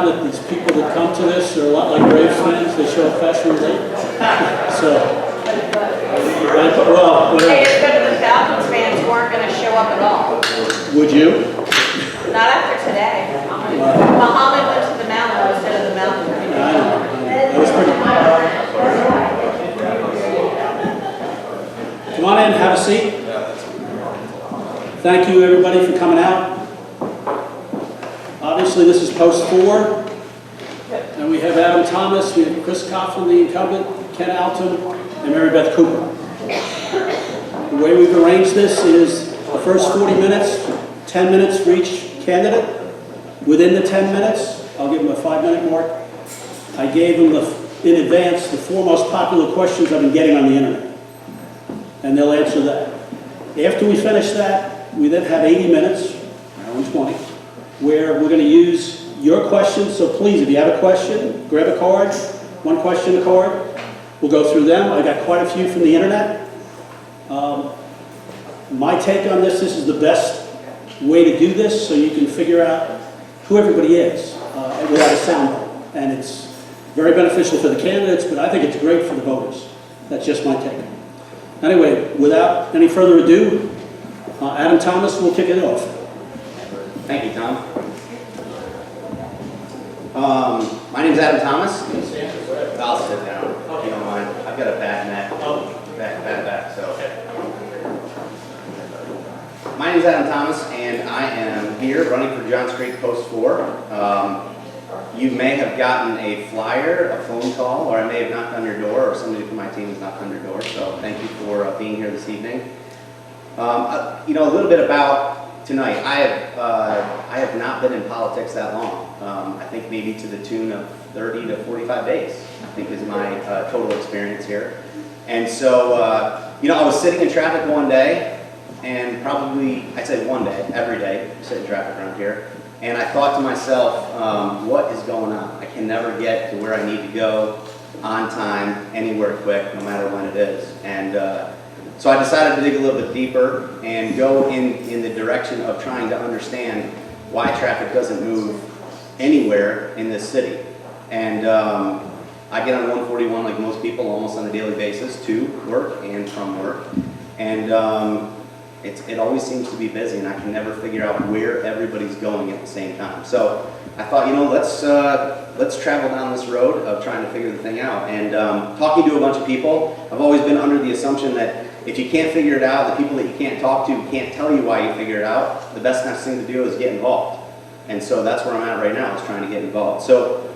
found that these people that come to this are a lot like Braves fans. They show up fashionably late. So, well, Hey, it's better than Falcons fans who aren't going to show up at all. would you? Not after today. Muhammad went to the mountain instead of the mountain. I know. That was pretty cool. Come on in, have a seat. Thank you, everybody, for coming out. Obviously, this is post 4, and we have Adam Thomas, we have Chris Coughlin, the incumbent, Ken Alton, and Mary Beth Cooper. The way we've arranged this is the first 40 minutes, 10 minutes for each candidate. Within the 10 minutes, I'll give them a 5-minute mark. I gave them, in advance, the 4 most popular questions I've been getting on the internet, and they'll answer that. After we finish that, we then have 80 minutes, hour and 20, where we're going to use your questions. So please, if you have a question, grab a card, 1 question card. We'll go through them. I got quite a few from the internet. My take on this is the best way to do this so you can figure out who everybody is without a soundbite. And it's very beneficial for the candidates, but I think it's great for the voters. That's just my take. Anyway, without any further ado, Adam Thomas will kick it off. Thank you, Tom. My name is Adam Thomas. I'll sit down if you don't mind. I've got a bad neck, back, so. My name is Adam Thomas, and I am here running for Johns Creek Post 4. You may have gotten a flyer, a phone call, or I may have knocked on your door, or somebody from my team has knocked on your door, so thank you for being here this evening. You know, a little bit about tonight. I have not been in politics that long. I think maybe to the tune of 30 to 45 days, I think is my total experience here. And so, you know, I was sitting in traffic one day, and probably, I'd say one day, every day, I sit in traffic around here, and I thought to myself, what is going on? I can never get to where I need to go on time, anywhere quick, no matter when it is. And so I decided to dig a little bit deeper and go in the direction of trying to understand why traffic doesn't move anywhere in this city. And I get on 141 like most people almost on a daily basis to work and from work. And it always seems to be busy, and I can never figure out where everybody's going at the same time. So I thought, you know, let's travel down this road of trying to figure the thing out. And talking to a bunch of people, I've always been under the assumption that if you can't figure it out, the people that you can't talk to can't tell you why you figure it out, the best next thing to do is get involved. And so that's where I'm at right now, is trying to get involved. So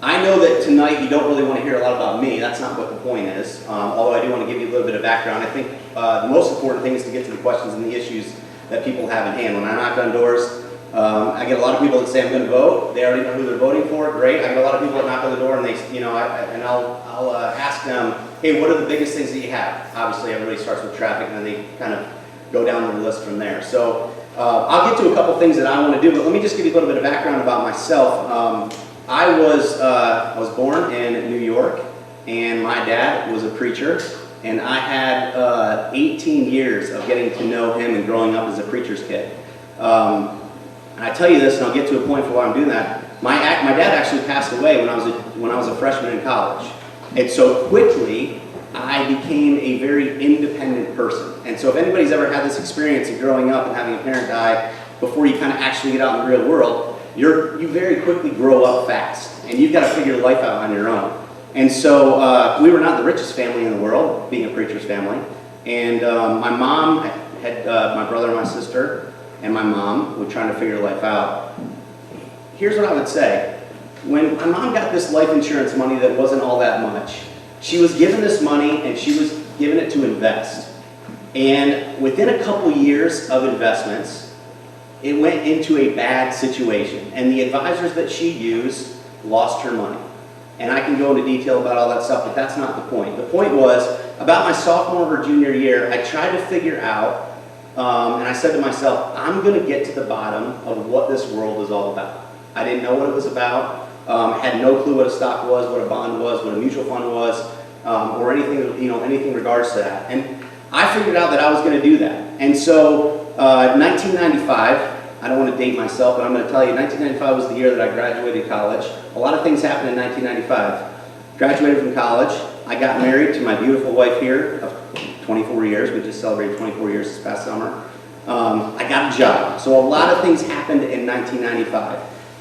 I know that tonight you don't really want to hear a lot about me. That's not what the point is. Although I do want to give you a little bit of background. I think the most important thing is to get to the questions and the issues that people have in hand. When I knock on doors, I get a lot of people that say I'm going to vote. They already know who they're voting for. Great. I get a lot of people that knock on the door and they, you know, I'll ask them, hey, what are the biggest things that you have? Obviously, everybody starts with traffic, and then they kind of go down the list from there. So I'll get to a couple things that I want to do, but let me just give you a little bit of background about myself. I was born in New York, and my dad was a preacher, and I had 18 years of getting to know him and growing up as a preacher's kid. And I tell you this, and I'll get to a point for why I'm doing that. My dad actually passed away when I was a freshman in college. And so quickly, I became a very independent person. And so if anybody's ever had this experience of growing up and having a parent die before you kind of actually get out in the real world, you very quickly grow up fast. And you've got to figure life out on your own. And so we were not the richest family in the world, being a preacher's family. And my mom had my brother and my sister, and my mom were trying to figure life out. Here's what I would say. When my mom got this life insurance money that wasn't all that much, she was given this money and she was given it to invest. And within a couple years of investments, it went into a bad situation. And the advisors that she used lost her money. And I can go into detail about all that stuff, but that's not the point. The point was, about my sophomore or junior year, I tried to figure out, and I said to myself, I'm going to get to the bottom of what this world is all about. I didn't know what it was about. Had no clue what a stock was, what a bond was, what a mutual fund was, or anything, anything in regards to that. And I figured out that I was going to do that. And so, 1995, I don't want to date myself, but I'm going to tell you, 1995 was the year that I graduated college. A lot of things happened in 1995. Graduated from college. I got married to my beautiful wife here of 24 years. We just celebrated 24 years this past summer. I got a job. So a lot of things happened in 1995.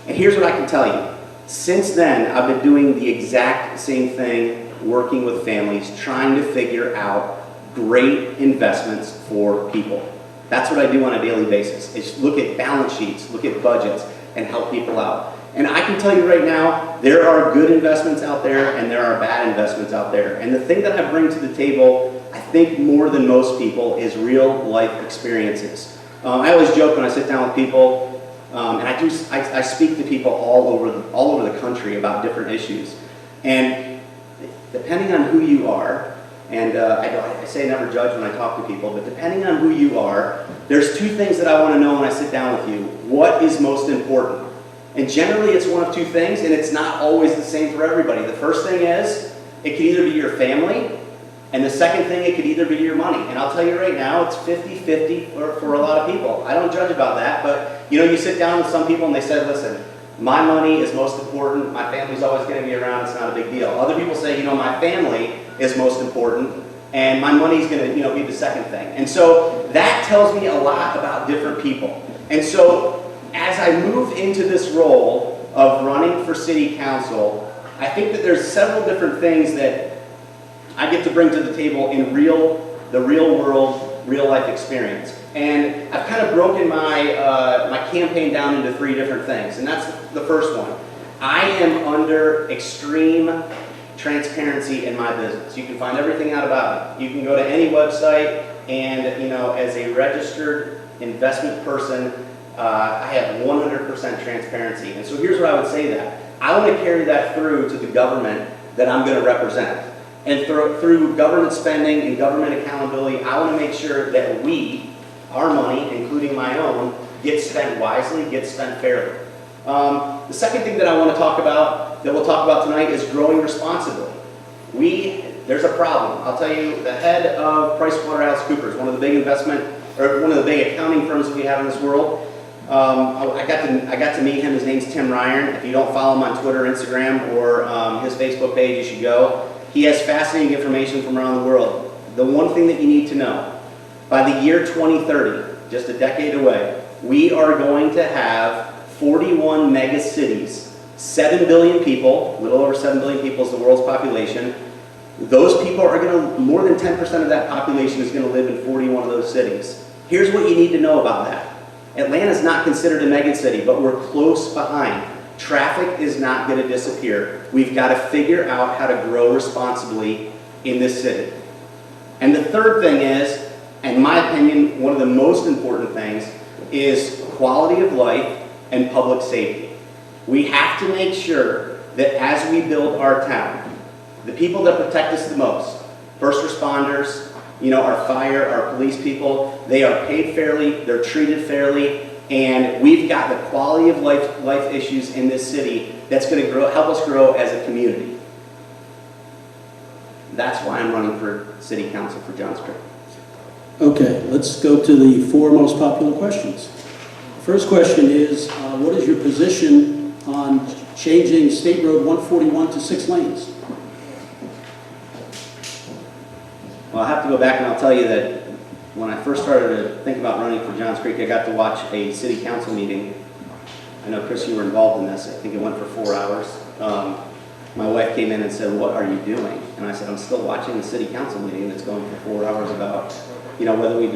And here's what I can tell you. Since then, I've been doing the exact same thing, working with families, trying to figure out great investments for people. That's what I do on a daily basis, is look at balance sheets, look at budgets, and help people out. And I can tell you right now, there are good investments out there and there are bad investments out there. And the thing that I bring to the table, I think more than most people, is real life experiences. I always joke when I sit down with people, and I speak to people all over the country about different issues. And depending on who you are, and I say never judge when I talk to people, but depending on who you are, there's two things that I want to know when I sit down with you. What is most important? And generally it's one of two things, and it's not always the same for everybody. The first thing is, it could either be your family, and the second thing, it could either be your money. And I'll tell you right now, it's 50-50 for a lot of people. I don't judge about that, but you sit down with some people and they say, listen, my money is most important, my family's always going to be around, it's not a big deal. Other people say, my family is most important, and my money's going to be the second thing. And so that tells me a lot about different people. And so as I move into this role of running for city council, I think that there's several different things that I get to bring to the table in the real world, real life experience. And I've kind of broken my campaign down into three different things. And that's the first one. I am under extreme transparency in my business. You can find everything out about me. You can go to any website and, as a registered investment person, I have 100% transparency. And so here's what I would say that. I want to carry that through to the government that I'm going to represent. And through government spending and government accountability, I want to make sure that our money, including my own, gets spent wisely, gets spent fairly. The second thing that I want to talk about, that we'll talk about tonight, is growing responsibly. There's a problem. I'll tell you, the head of PricewaterhouseCoopers, one of the big accounting firms that we have in this world, I got to meet him. His name's Tim Ryan. If you don't follow him on Twitter, Instagram, or his Facebook page, you should go. He has fascinating information from around the world. The one thing that you need to know, by the year 2030, just a decade away, we are going to have 41 mega cities, 7 billion people, a little over 7 billion people is the world's population. Those people are more than 10% of that population is going to live in 41 of those cities. Here's what you need to know about that. Atlanta is not considered a mega city, but we're close behind. Traffic is not going to disappear. We've got to figure out how to grow responsibly in this city. And the third thing is, in my opinion, one of the most important things is quality of life and public safety. We have to make sure that as we build our town, the people that protect us the most, first responders, our fire, our police people, they are paid fairly, they're treated fairly, and we've got the quality of life issues in this city that's going to help us grow as a community. That's why I'm running for city council for Johns Creek. Okay, let's go to the four most popular questions. First question is, what is your position on changing State Road 141 to 6 lanes? Well, I have to go back and I'll tell you that when I first started to think about running for Johns Creek, I got to watch a city council meeting. I know, Chris, you were involved in this. I think it went for 4 hours. My wife came in and said, "What are you doing?" And I said, "I'm still watching the city council meeting that's going for 4 hours about, whether we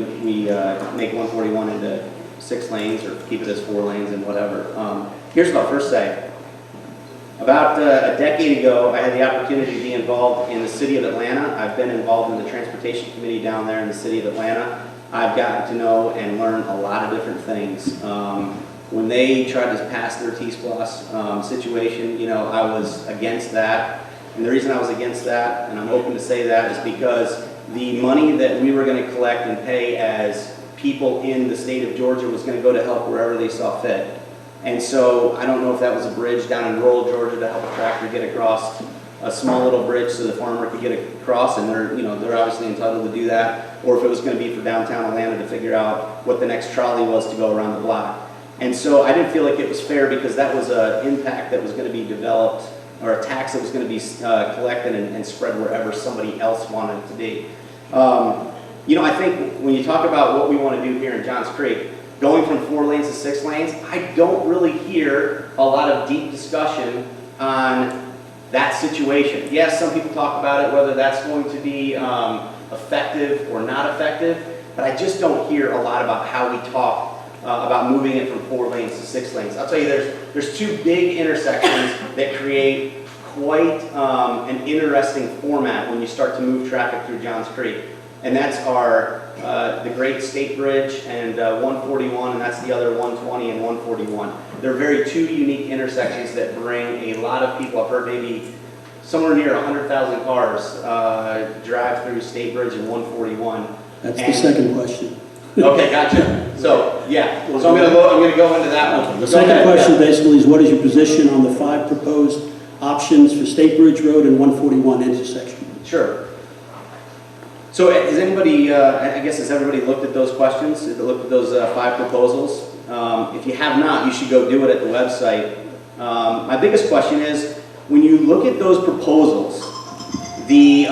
make 141 into 6 lanes or keep it as 4 lanes and whatever." Here's what I'll first say. About a decade ago, I had the opportunity to be involved in the city of Atlanta. I've been involved in the transportation committee down there in the city of Atlanta. I've gotten to know and learn a lot of different things. When they tried to pass their T-Splosh situation, I was against that. And the reason I was against that, and I'm open to say that, is because the money that we were going to collect and pay as people in the state of Georgia was going to go to help wherever they saw fit. And so I don't know if that was a bridge down in rural Georgia to help a tractor get across a small little bridge so the farmer could get across, and they're obviously entitled to do that, or if it was going to be for downtown Atlanta to figure out what the next trolley was to go around the block. And so I didn't feel like it was fair because that was an impact that was going to be developed, or a tax that was going to be collected and spread wherever somebody else wanted it to be. You know, I think when you talk about what we want to do here in Johns Creek, going from 4 lanes to 6 lanes, I don't really hear a lot of deep discussion on that situation. Yes, some people talk about it, whether that's going to be effective or not effective, but I just don't hear a lot about how we talk about moving it from 4 lanes to 6 lanes. I'll tell you, there's 2 big intersections that create quite an interesting format when you start to move traffic through Johns Creek. And that's the Great State Bridge and 141, and that's the other 120 and 141. They're very 2 unique intersections that bring a lot of people. I've heard maybe somewhere near 100,000 cars drive through State Bridge and 141. That's the second question. Okay, gotcha. So, yeah, so I'm going to go into that one. Okay. The second question basically is, what is your position on the 5 proposed options for State Bridge Road and 141 intersection? Sure. So has anybody, I guess, has everybody looked at those questions, looked at those 5 proposals? If you have not, you should go do it at the website. My biggest question is, when you look at those proposals, the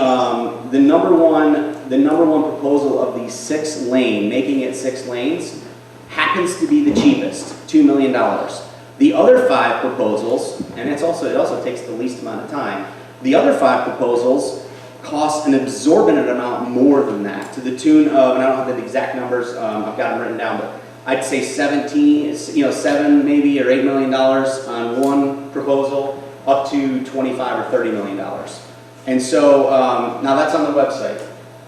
number one proposal of the 6 lane, making it 6 lanes, happens to be the cheapest, $2 million. The other 5 proposals, and it also takes the least amount of time, the other 5 proposals cost an exorbitant amount more than that, to the tune of, and I don't have the exact numbers, I've got them written down, but I'd say 7 maybe or $8 million on one proposal, up to 25 or $30 million. And so now that's on the website,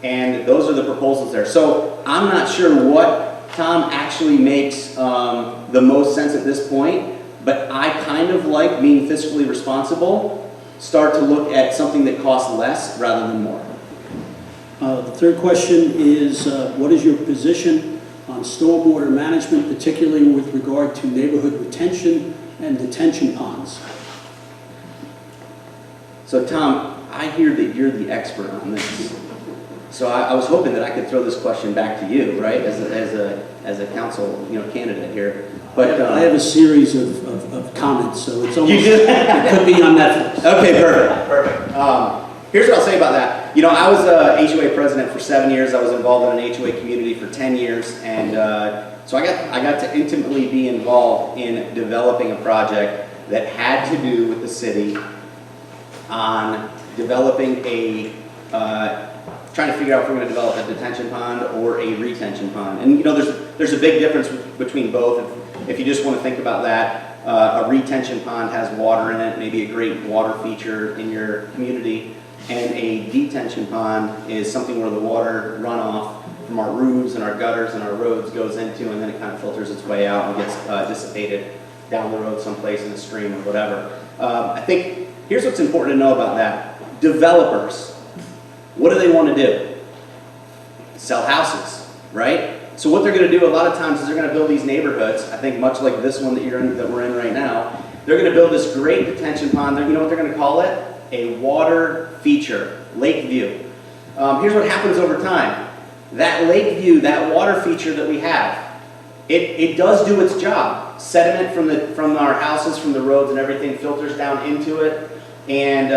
and those are the proposals there. So I'm not sure what, Tom, actually makes the most sense at this point, but I kind of like being fiscally responsible. Start to look at something that costs less rather than more. The third question is, what is your position on stormwater management, particularly with regard to neighborhood retention and detention ponds? So Tom, I hear that you're the expert on this. So I was hoping that I could throw this question back to you, right, as a council candidate here. But I have a series of comments, so it's almost, it could be on Netflix. Okay, perfect. Here's what I'll say about that. I was a HOA president for 7 years. I was involved in an HOA community for 10 years, and so I got to intimately be involved in developing a project that had to do with the city on developing trying to figure out if we're going to develop a detention pond or a retention pond. And there's a big difference between both. If you just want to think about that, a retention pond has water in it, maybe a great water feature in your community, and a detention pond is something where the water runoff from our roofs and our gutters and our roads goes into, and then it kind of filters its way out and gets dissipated down the road someplace in a stream or whatever. I think here's what's important to know about that. Developers, what do they want to do? Sell houses, right? So what they're going to do a lot of times is they're going to build these neighborhoods, I think much like this one that we're in right now. They're going to build this great detention pond. You know what they're going to call it? A water feature, lake view. Here's what happens over time. That lake view, that water feature that we have, it does do its job. Sediment from our houses, from the roads and everything filters down into it and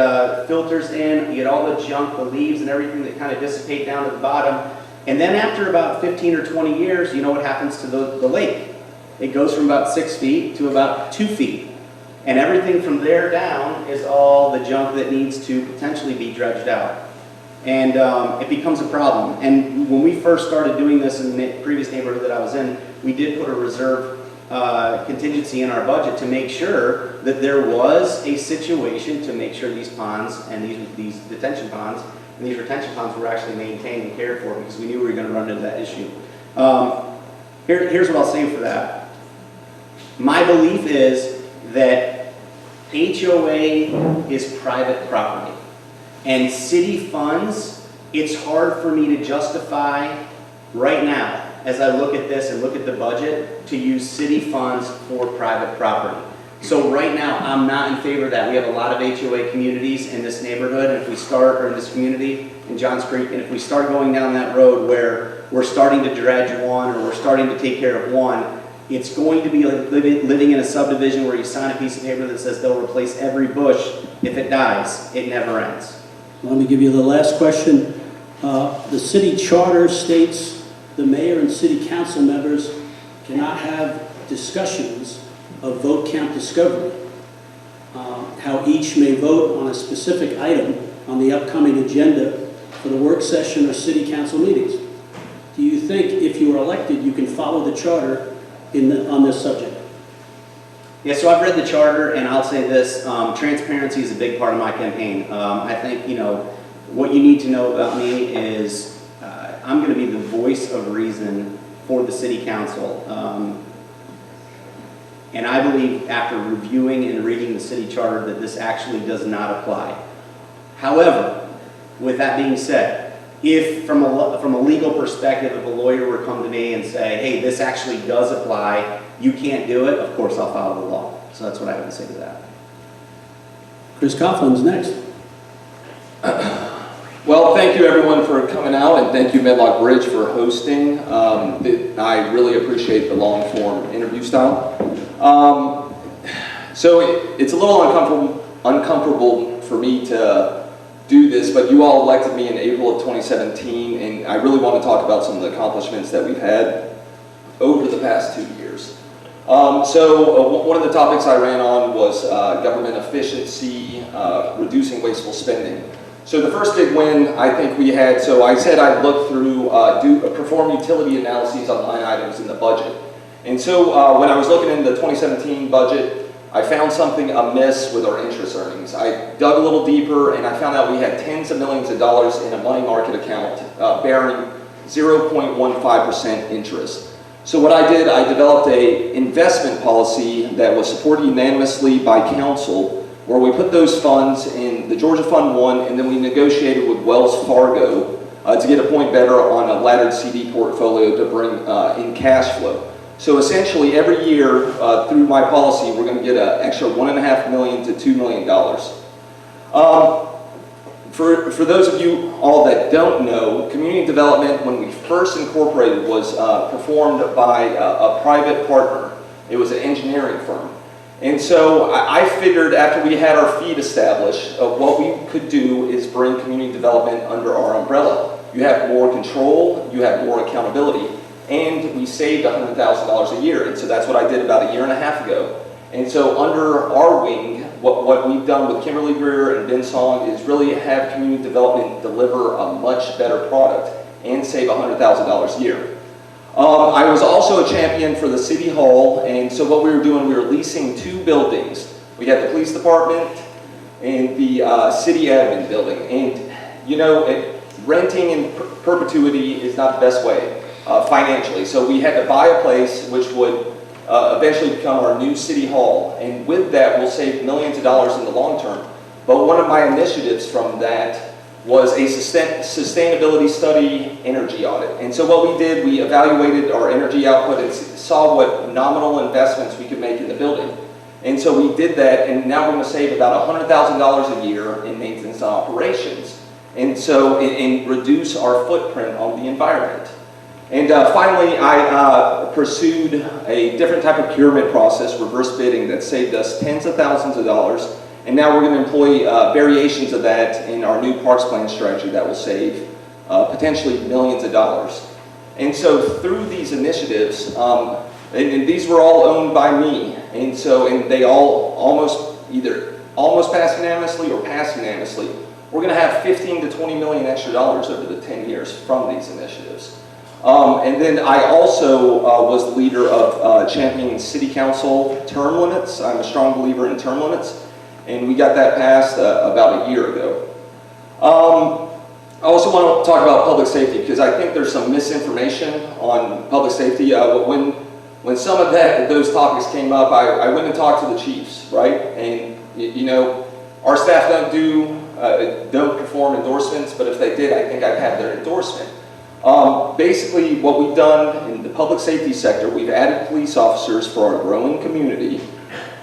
filters in. You get all the junk, the leaves and everything that kind of dissipate down to the bottom. And then after about 15 or 20 years, you know what happens to the lake? It goes from about 6 feet to about 2 feet. And everything from there down is all the junk that needs to potentially be dredged out. And it becomes a problem. And when we first started doing this in the previous neighborhood that I was in, we did put a reserve contingency in our budget to make sure that there was a situation to make sure these ponds and these detention ponds and these retention ponds were actually maintained and cared for, because we knew we were going to run into that issue. Here's what I'll say for that. My belief is that HOA is private property. And city funds, it's hard for me to justify right now, as I look at this and look at the budget, to use city funds for private property. So right now, I'm not in favor of that. We have a lot of HOA communities in this neighborhood, and if we start, or in this community in Johns Creek, and if we start going down that road where we're starting to dredge one, or we're starting to take care of one, It's going to be like living in a subdivision where you sign a piece of paper that says they'll replace every bush if it dies. It never ends. Let me give you the last question. The city charter states the mayor and city council members cannot have discussions of vote count discovery. How each may vote on a specific item on the upcoming agenda for the work session or city council meetings. Do you think if you are elected, you can follow the charter on this subject? Yeah, so I've read the charter, and I'll say this, transparency is a big part of my campaign. I think, you know, what you need to know about me is I'm going to be the voice of reason for the city council. And I believe after reviewing and reading the city charter that this actually does not apply. However, with that being said, if from a legal perspective, if a lawyer were to come to me and say, hey, this actually does apply, you can't do it, of course I'll follow the law. So that's what I would say to that. Chris Coughlin's next. Well, thank you everyone for coming out, and thank you Medlock Bridge for hosting. I really appreciate the long form interview style. So it's a little uncomfortable for me to do this, but you all elected me in April of 2017, and I really want to talk about some of the accomplishments that we've had over the past 2 years. One of the topics I ran on was government efficiency, reducing wasteful spending. So the first big win I think we had, so I said I'd look through, perform utility analyses on line items in the budget. And so when I was looking into the 2017 budget, I found something amiss with our interest earnings. I dug a little deeper and I found out we had tens of millions of dollars in a money market account bearing 0.15% interest. So what I did, I developed an investment policy that was supported unanimously by council, where we put those funds in the Georgia Fund 1, and then we negotiated with Wells Fargo to get a point better on a laddered CD portfolio to bring in cash flow. So essentially every year through my policy, we're going to get an extra $1.5 million to $2 million. For those of you all that don't know, community development, when we first incorporated, was performed by a private partner. It was an engineering firm. And so I figured after we had our feet established, what we could do is bring community development under our umbrella. You have more control, you have more accountability, and we saved $100,000 a year. And so that's what I did about 1.5 years ago. And so under our wing, what we've done with Kimberly Greer and Ben Song is really have community development deliver a much better product and save $100,000 a year. I was also a champion for the City Hall, and so what we were doing, we were leasing 2 buildings. We had the police department and the city admin building. And you know, renting in perpetuity is not the best way financially. So we had to buy a place which would eventually become our new City Hall. And with that, we'll save millions of dollars in the long term. But one of my initiatives from that was a sustainability study energy audit. And so what we did, we evaluated our energy output and saw what nominal investments we could make in the building. And so we did that, and now we're going to save about $100,000 a year in maintenance and operations. And so, and reduce our footprint on the environment. And finally, I pursued a different type of procurement process, reverse bidding, that saved us tens of thousands of dollars. And now we're going to employ variations of that in our new parks plan strategy that will save potentially millions of dollars. And so through these initiatives, and these were all owned by me, and they all almost passed unanimously or passed unanimously. We're going to have 15 to 20 million extra dollars over the 10 years from these initiatives. And then I also was the leader of championing city council term limits. I'm a strong believer in term limits. And we got that passed about 1 year ago. I also want to talk about public safety because I think there's some misinformation on public safety. When some of those topics came up, I went and talked to the chiefs, right? And you know, our staff don't perform endorsements, but if they did, I think I'd have their endorsement. Basically, what we've done in the public safety sector, we've added police officers for our growing community.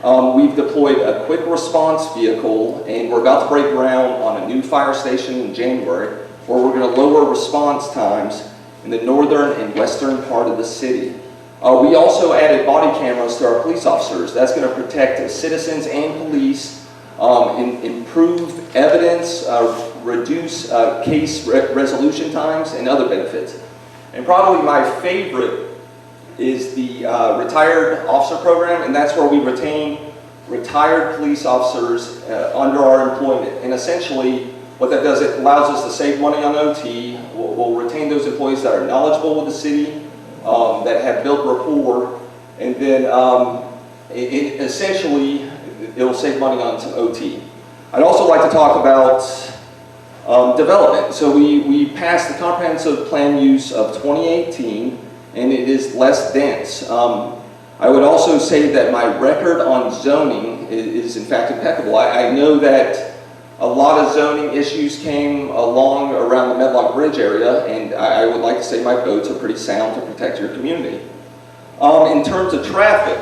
We've deployed a quick response vehicle, and we're about to break ground on a new fire station in January, where we're going to lower response times in the northern and western part of the city. We also added body cameras to our police officers. That's going to protect citizens and police, improve evidence, reduce case resolution times, and other benefits. And probably my favorite is the retired officer program, and that's where we retain retired police officers under our employment. And essentially, what that does, it allows us to save money on OT. We'll retain those employees that are knowledgeable with the city, that have built rapport, and then essentially, it will save money on some OT. I'd also like to talk about development. So we passed the comprehensive plan use of 2018, and it is less dense. I would also say that my record on zoning is in fact impeccable. I know that a lot of zoning issues came along around the Medlock Bridge area, and I would like to say my votes are pretty sound to protect your community. In terms of traffic,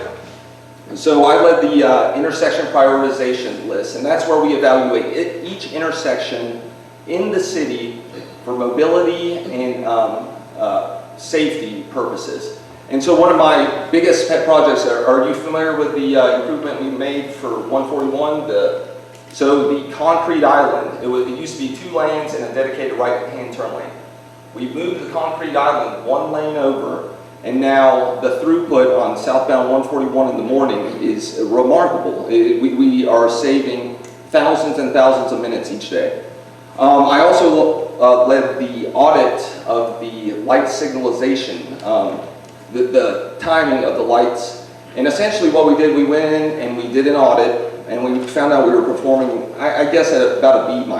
so I led the intersection prioritization list, and that's where we evaluate each intersection in the city for mobility and safety purposes. And so one of my biggest pet projects, are you familiar with the improvement we made for 141? So the concrete island, it used to be 2 lanes and a dedicated right-hand turn lane. We moved the concrete island 1 lane over, and now the throughput on southbound 141 in the morning is remarkable. We are saving thousands and thousands of minutes each day. I also led the audit of the light signalization, the timing of the lights. And essentially what we did, we went in and we did an audit, and we found out we were performing, I guess, at about a B-.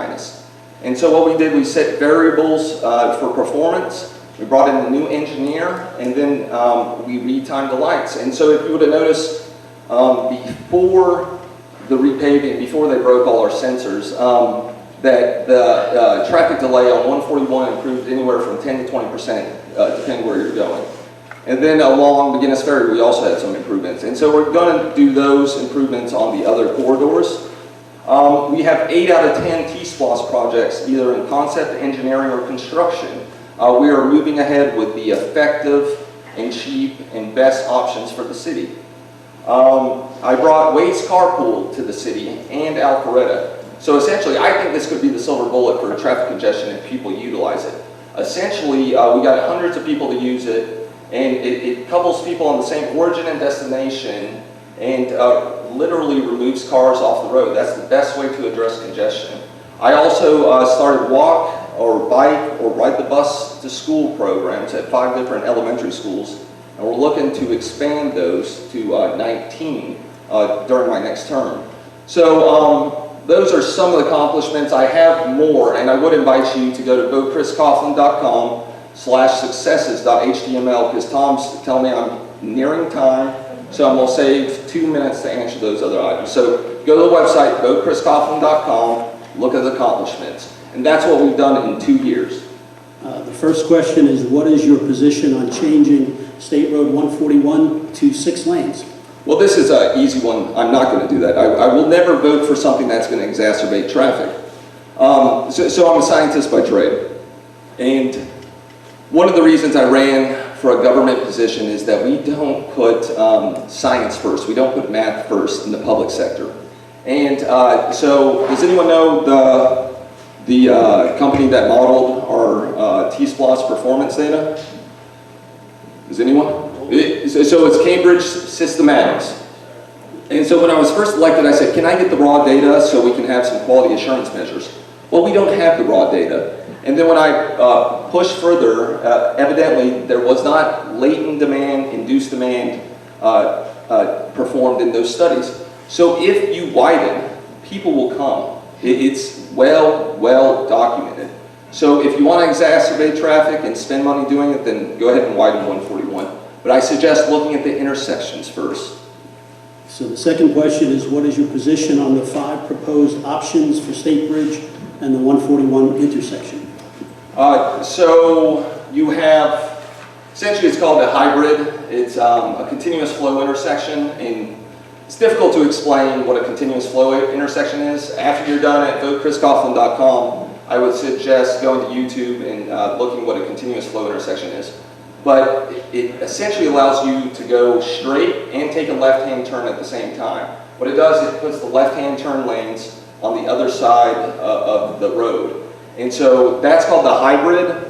And so what we did, we set variables for performance. We brought in a new engineer, and then we retimed the lights. And so if you would have noticed, before the repaving, before they broke all our sensors, that the traffic delay on 141 improved anywhere from 10 to 20%, depending where you're going. And then along the Guinness Ferry, we also had some improvements. And so we're going to do those improvements on the other corridors. We have 8 out of 10 T-SPLOS projects, either in concept, engineering, or construction. We are moving ahead with the effective and cheap and best options for the city. I brought Wade's Carpool to the city and Alpharetta. So essentially, I think this could be the silver bullet for traffic congestion if people utilize it. Essentially, we got hundreds of people to use it, and it couples people on the same origin and destination, and literally removes cars off the road. That's the best way to address congestion. I also started walk or bike or ride the bus to school programs at 5 different elementary schools, and we're looking to expand those to 19 during my next term. So those are some of the accomplishments. I have more, and I would invite you to go to votechriscoughlin.com/successes.html, because Tom's telling me I'm nearing time, so I'm going to save 2 minutes to answer those other items. So go to the website, votechriscohlin.com, look at the accomplishments. And that's what we've done in 2 years. The first question is, what is your position on changing State Road 141 to 6 lanes? Well, this is an easy one. I'm not going to do that. I will never vote for something that's going to exacerbate traffic. So I'm a scientist by trade. And one of the reasons I ran for a government position is that we don't put science first. We don't put math first in the public sector. And so does anyone know the company that modeled our T-SPLOS performance data? Does anyone? So it's Cambridge Systematics. And so when I was first elected, I said, can I get the raw data so we can have some quality assurance measures? Well, we don't have the raw data. And then when I pushed further, evidently there was not latent demand, induced demand performed in those studies. So if you widen, people will come. It's well documented. So if you want to exacerbate traffic and spend money doing it, then go ahead and widen 141. But I suggest looking at the intersections first. So the second question is, what is your position on the 5 proposed options for State Bridge and the 141 intersection? So you have, essentially it's called a hybrid. It's a continuous flow intersection, and it's difficult to explain what a continuous flow intersection is. After you're done at votechriscohlin.com, I would suggest going to YouTube and looking what a continuous flow intersection is. but it essentially allows you to go straight and take a left-hand turn at the same time. What it does is it puts the left-hand turn lanes on the other side of the road. And so that's called the hybrid.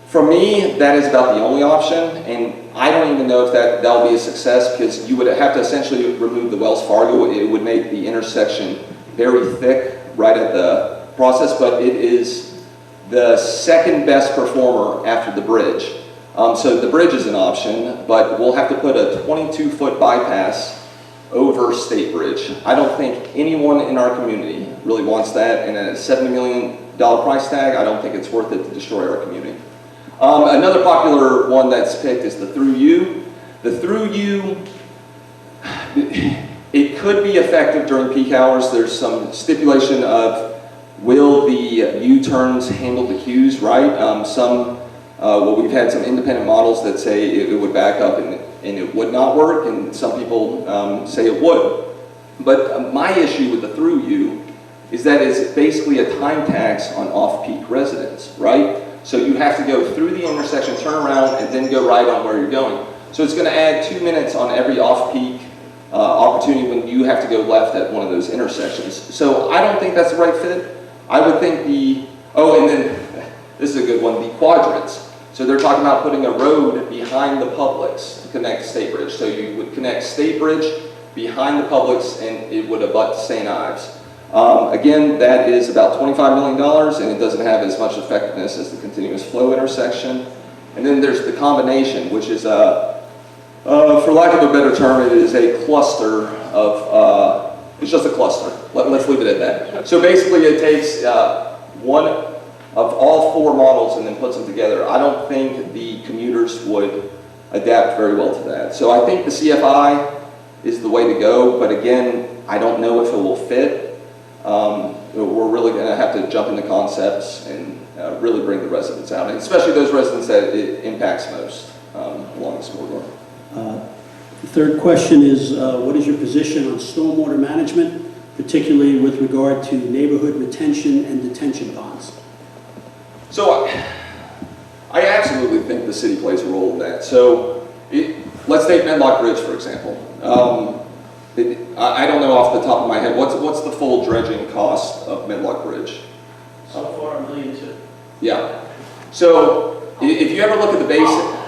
For me, that is about the only option, and I don't even know if that'll be a success, because you would have to essentially remove the Wells Fargo. It would make the intersection very thick right at the process, but it is the second best performer after the bridge. So the bridge is an option, but we'll have to put a 22-foot bypass over State Bridge. I don't think anyone in our community really wants that, and at a $70 million price tag, I don't think it's worth it to destroy our community. Another popular one that's picked is the Through You. The Through You, it could be effective during peak hours. There's some stipulation of will the U-turns handle the queues right? Well, we've had some independent models that say it would back up and it would not work, and some people say it would. But my issue with the Through You is that it's basically a time tax on off-peak residents, right? So you have to go through the intersection, turn around, and then go right on where you're going. So it's going to add 2 minutes on every off-peak opportunity when you have to go left at one of those intersections. So I don't think that's the right fit. I would think and then this is a good one, the quadrants. So they're talking about putting a road behind the Publix to connect State Bridge. So you would connect State Bridge behind the Publix, and it would abut St. Ives. Again, that is about $25 million, and it doesn't have as much effectiveness as the continuous flow intersection. And then there's the combination, which is, for lack of a better term, it is a cluster of, it's just a cluster. Let's leave it at that. So basically it takes one of all 4 models and then puts them together. I don't think the commuters would adapt very well to that. So I think the CFI is the way to go, but again, I don't know if it will fit. We're really going to have to jump into concepts and really bring the residents out, and especially those residents that it impacts most along this corridor. The third question is, what is your position on stormwater management, particularly with regard to neighborhood retention and detention ponds? So I absolutely think the city plays a role in that. So let's take Medlock Bridge, for example. I don't know off the top of my head, what's the full dredging cost of Medlock Bridge? So far, $1.2 million. Yeah. So if you ever look at the basic...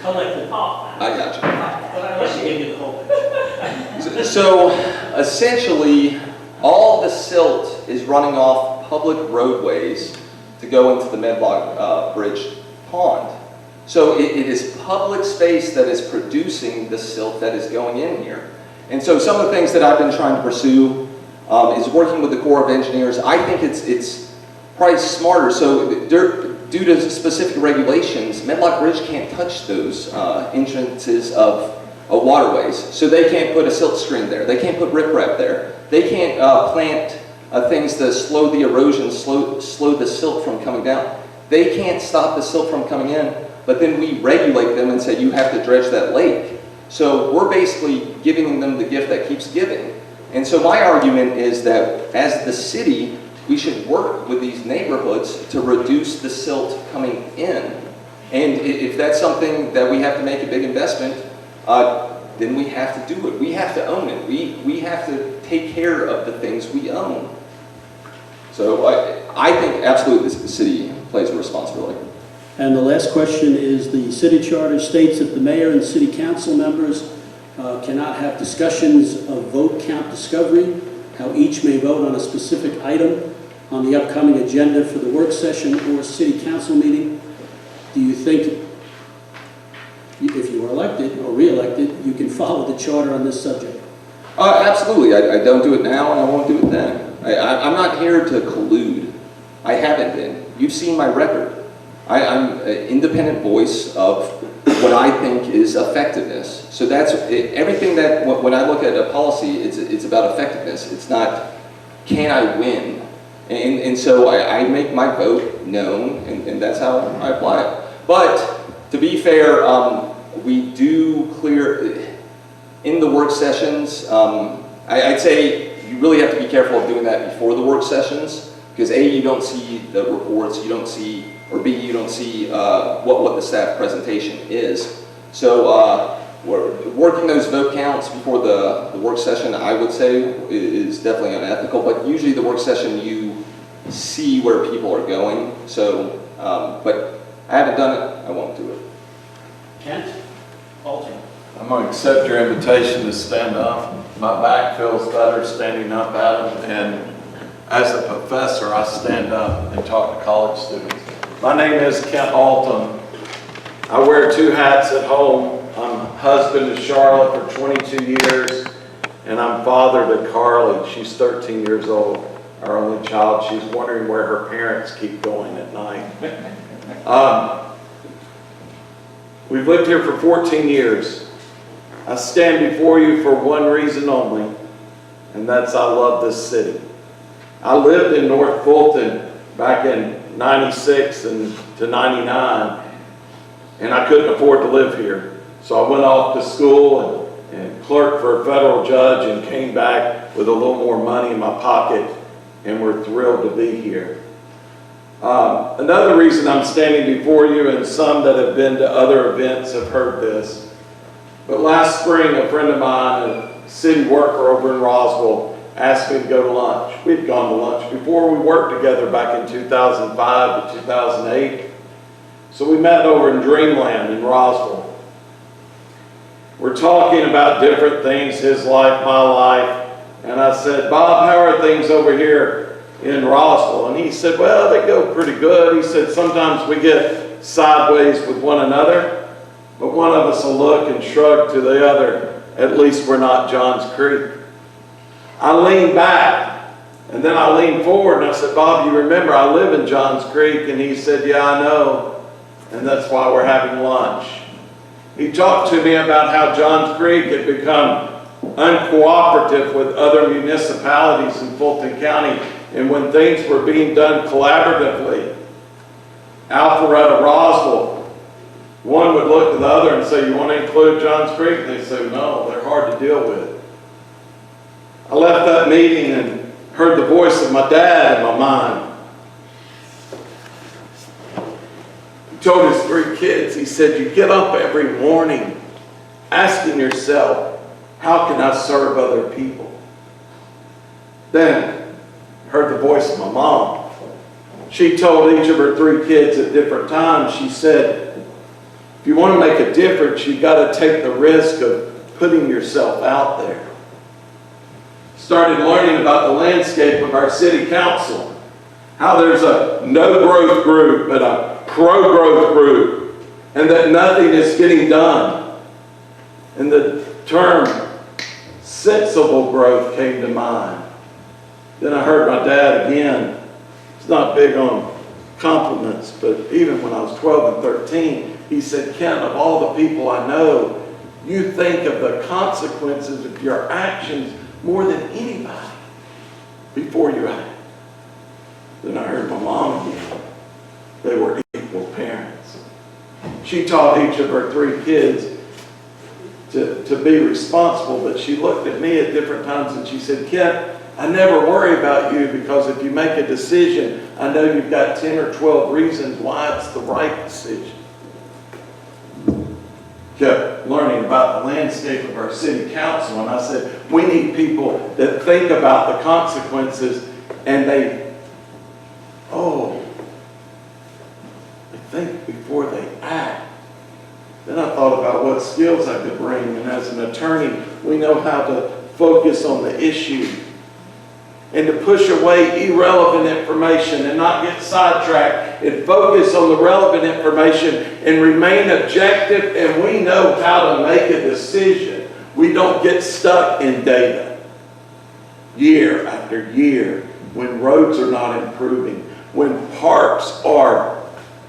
Collected. I got you. But I'd like to give you the whole picture. So essentially, all the silt is running off public roadways to go into the Medlock Bridge pond. So it is public space that is producing the silt that is going in here. And so some of the things that I've been trying to pursue is working with the Corps of Engineers. I think it's probably smarter. So due to specific regulations, Medlock Bridge can't touch those entrances of waterways. So they can't put a silt screen there. They can't put riprap there. They can't plant things to slow the erosion, slow the silt from coming down. They can't stop the silt from coming in, but then we regulate them and say you have to dredge that lake. So we're basically giving them the gift that keeps giving. And so my argument is that as the city, we should work with these neighborhoods to reduce the silt coming in. And if that's something that we have to make a big investment, then we have to do it. We have to own it. We have to take care of the things we own. So I think absolutely the city plays a responsibility. And the last question is, the city charter states that the mayor and city council members cannot have discussions of vote count discovery, how each may vote on a specific item on the upcoming agenda for the work session or city council meeting. Do you think, if you are elected or re-elected, you can follow the charter on this subject? Absolutely. I don't do it now and I won't do it then. I'm not here to collude. I haven't been. You've seen my record. I'm an independent voice of what I think is effectiveness. So that's everything that, when I look at a policy, it's about effectiveness. It's not, can I win? And so I make my vote known, and that's how I apply it. But to be fair, we do clear, in the work sessions, I'd say you really have to be careful of doing that before the work sessions, because A, you don't see the reports, you don't see or B, you don't see what the staff presentation is. So we're working those vote counts before the work session, I would say, is definitely unethical, but usually the work session you see where people are going. So, but I haven't done it, I won't do it. Kent? Alton? I'm going to accept your invitation to stand up. My back feels better standing up, Adam, and as a professor, I stand up and talk to college students. My name is Kent Alton. I wear 2 hats at home. I'm husband to Charlotte for 22 years, and I'm father to Carly. She's 13 years old, our only child. She's wondering where her parents keep going at night. We've lived here for 14 years. I stand before you for one reason only, and that's I love this city. I lived in North Fulton back in 96 and to 99, and I couldn't afford to live here. So I went off to school and clerked for a federal judge and came back with a little more money in my pocket, and we're thrilled to be here. Another reason I'm standing before you, and some that have been to other events have heard this, but last spring a friend of mine, a city worker over in Roswell, asked me to go to lunch. We'd gone to lunch before. We worked together back in 2005 to 2008. So we met over in Dreamland in Roswell. We're talking about different things, his life, my life. And I said, Bob, how are things over here in Roswell? And he said, well, they go pretty good. He said, sometimes we get sideways with one another, but one of us will look and shrug to the other. At least we're not Johns Creek. I leaned back, and then I leaned forward, and I said, Bob, you remember I live in Johns Creek? And he said, yeah, I know, and that's why we're having lunch. He talked to me about how Johns Creek had become uncooperative with other municipalities in Fulton County, and when things were being done collaboratively, Alpharetta, Roswell, one would look to the other and say, you want to include Johns Creek? And they say, no, they're hard to deal with. I left that meeting and heard the voice of my dad in my mind. He told his 3 kids, he said, you get up every morning asking yourself, how can I serve other people? Then heard the voice of my mom. She told each of her 3 kids at different times, she said, if you want to make a difference, you've got to take the risk of putting yourself out there. Started learning about the landscape of our city council, how there's a no-growth group but a pro-growth group, and that nothing is getting done. And the term sensible growth came to mind. Then I heard my dad again. He's not big on compliments, but even when I was 12 and 13, he said, Kent, of all the people I know, you think of the consequences of your actions more than anybody before you act. Then I heard my mom again. They were equal parents. She taught each of her 3 kids to be responsible, but she looked at me at different times and she said, Kent, I never worry about you because if you make a decision, I know you've got 10 or 12 reasons why it's the right decision. Kept learning about the landscape of our city council, and I said, we need people that think about the consequences and they think before they act. Then I thought about what skills I could bring, and as an attorney, we know how to focus on the issue and to push away irrelevant information and not get sidetracked and focus on the relevant information and remain objective, and we know how to make a decision. We don't get stuck in data year after year when roads are not improving, when parks are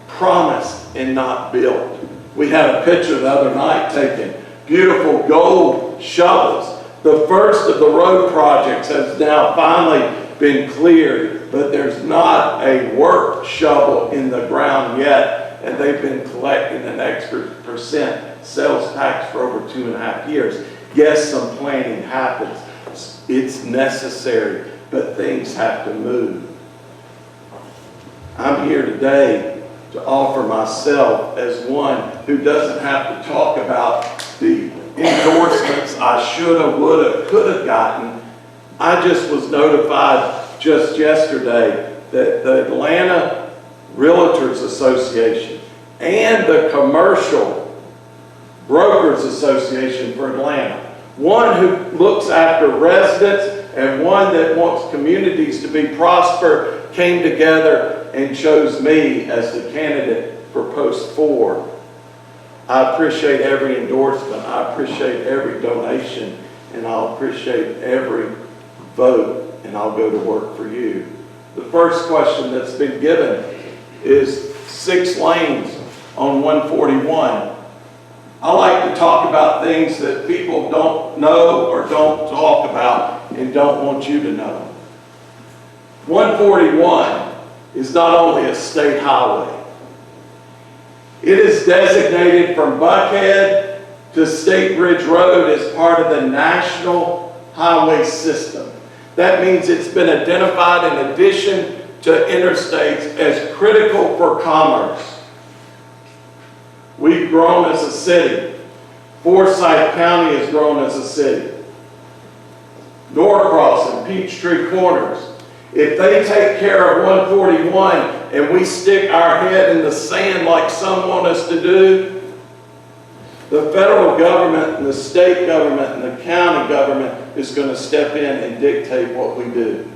promised and not built. We had a picture the other night taken, beautiful gold shovels. The first of the road projects has now finally been cleared, but there's not a work shovel in the ground yet, and they've been collecting an extra % sales tax for over 2.5 years. Yes, some planning happens. It's necessary, but things have to move. I'm here today to offer myself as one who doesn't have to talk about the endorsements I shoulda, woulda, coulda gotten. I just was notified just yesterday that the Atlanta Realtors Association and the Commercial Brokers Association for Atlanta, one who looks after residents and one that wants communities to be prosper, came together and chose me as the candidate for post 4. I appreciate every endorsement, I appreciate every donation, and I'll appreciate every vote, and I'll go to work for you. The first question that's been given is 6 lanes on 141. I like to talk about things that people don't know or don't talk about and don't want you to know. 141 is not only a state highway. It is designated from Buckhead to State Bridge Road as part of the National Highway System. That means it's been identified in addition to interstates as critical for commerce. We've grown as a city. Forsyth County has grown as a city. Norcross and Peachtree Corners. If they take care of 141 and we stick our head in the sand like some want us to do, the federal government and the state government and the county government is going to step in and dictate what we do.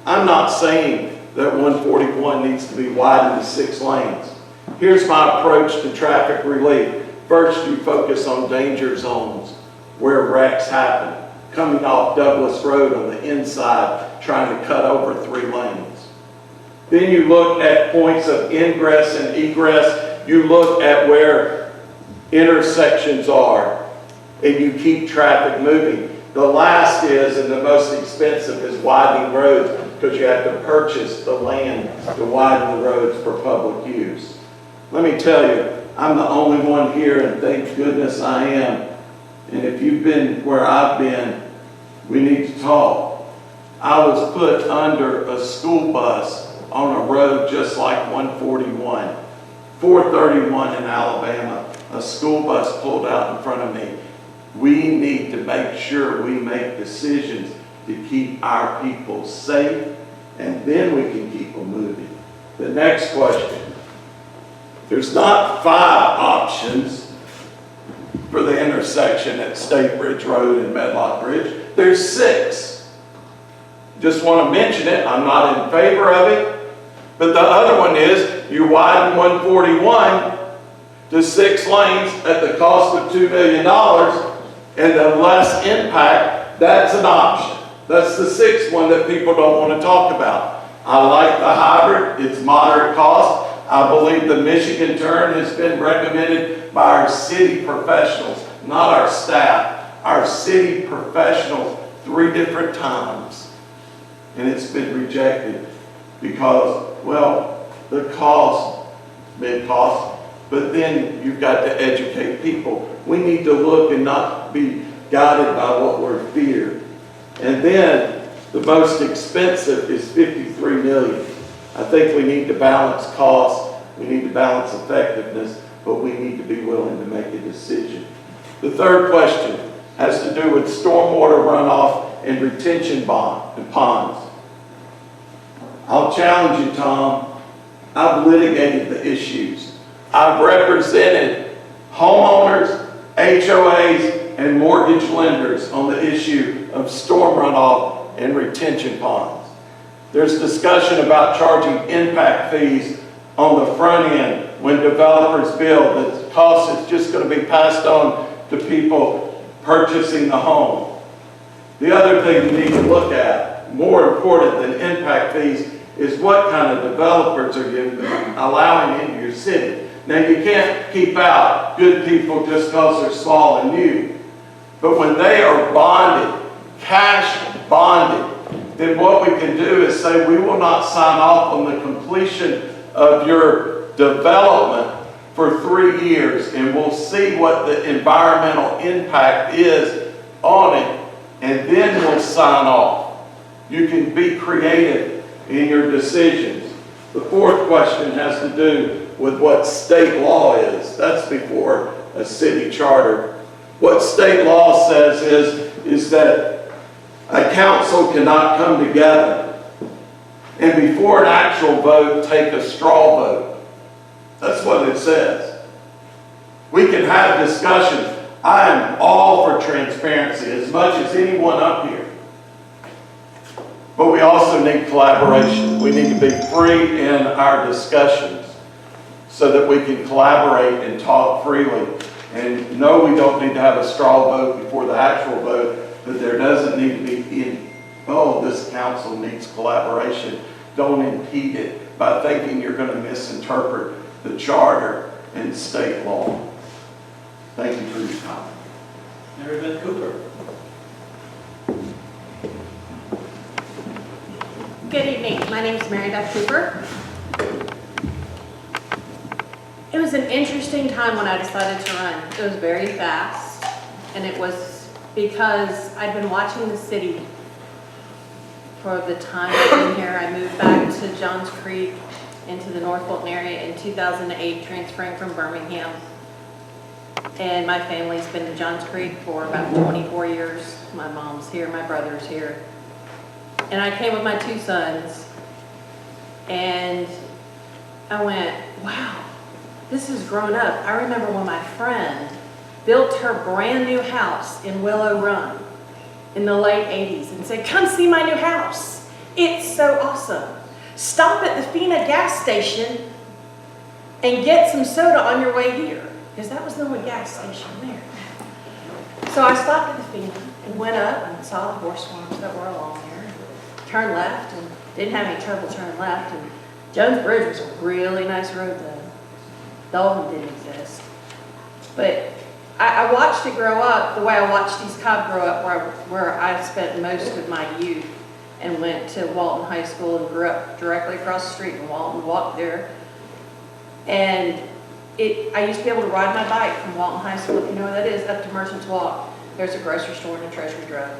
I'm not saying that 141 needs to be widened to 6 lanes. Here's my approach to traffic relief. First, you focus on danger zones where wrecks happen. Coming off Douglas Road on the inside, trying to cut over 3 lanes. Then you look at points of ingress and egress. You look at where intersections are, and you keep traffic moving. The last is, and the most expensive, is widening roads, because you have to purchase the land to widen the roads for public use. Let me tell you, I'm the only one here, and thank goodness I am. And if you've been where I've been, we need to talk. I was put under a school bus on a road just like 141. 431 in Alabama, a school bus pulled out in front of me. We need to make sure we make decisions to keep our people safe, and then we can keep them moving. The next question. There's not 5 options for the intersection at State Bridge Road and Medlock Bridge. There's 6. Just want to mention it. I'm not in favor of it. But the other one is you widen 141 to 6 lanes at the cost of $2 million and the less impact. That's an option. That's the 6th one that people don't want to talk about. I like the hybrid. It's moderate cost. I believe the Michigan turn has been recommended by our city professionals, not our staff, our city professionals 3 different times. And it's been rejected because, well, the cost, mid-cost, but then you've got to educate people. We need to look and not be guided by what we're feared. And then the most expensive is $53 million. I think we need to balance cost, we need to balance effectiveness, but we need to be willing to make a decision. The third question has to do with stormwater runoff and retention ponds. I'll challenge you, Tom. I've litigated the issues. I've represented homeowners, HOAs, and mortgage lenders on the issue of storm runoff and retention ponds. There's discussion about charging impact fees on the front end when developers build. The cost is just going to be passed on to people purchasing the home. The other thing you need to look at, more important than impact fees, is what kind of developers are you allowing into your city. Now, you can't keep out good people just because they're small and new. But when they are bonded, cash bonded, then what we can do is say we will not sign off on the completion of your development for 3 years, and we'll see what the environmental impact is on it, and then we'll sign off. You can be creative in your decisions. The fourth question has to do with what state law is. That's before a city charter. What state law says is that a council cannot come together and before an actual vote, take a straw vote. That's what it says. We can have discussions. I am all for transparency as much as anyone up here. But we also need collaboration. We need to be free in our discussions so that we can collaborate and talk freely. And no, we don't need to have a straw vote before the actual vote, but there doesn't need to be any, oh, this council needs collaboration. Don't impede it by thinking you're going to misinterpret the charter and state law. Thank you for your time. Mary Beth Cooper. Good evening. My name is Mary Beth Cooper. It was an interesting time when I decided to run. It was very fast, and it was because I'd been watching the city for the time I've been here. I moved back to Johns Creek into the North Fulton area in 2008, transferring from Birmingham. And my family's been to Johns Creek for about 24 years. My mom's here, my brother's here. And I came with my two sons, and I went, wow, this has grown up. I remember when my friend built her brand new house in Willow Run in the late 80s and said, come see my new house. It's so awesome. Stop at the Fina gas station and get some soda on your way here. Because that was the only gas station there. So I stopped at the Fina and went up and saw the horse farms that were along there. Turned left and didn't have any trouble turning left. And Jones Bridge was a really nice road though. Dalton didn't exist. But I watched it grow up the way I watched East Cobb grow up, where I spent most of my youth and went to Walton High School and grew up directly across the street in Walton, walked there. And I used to be able to ride my bike from Walton High School, if you know what that is, up to Merchants Walk. There's a grocery store and a Treasury Drug.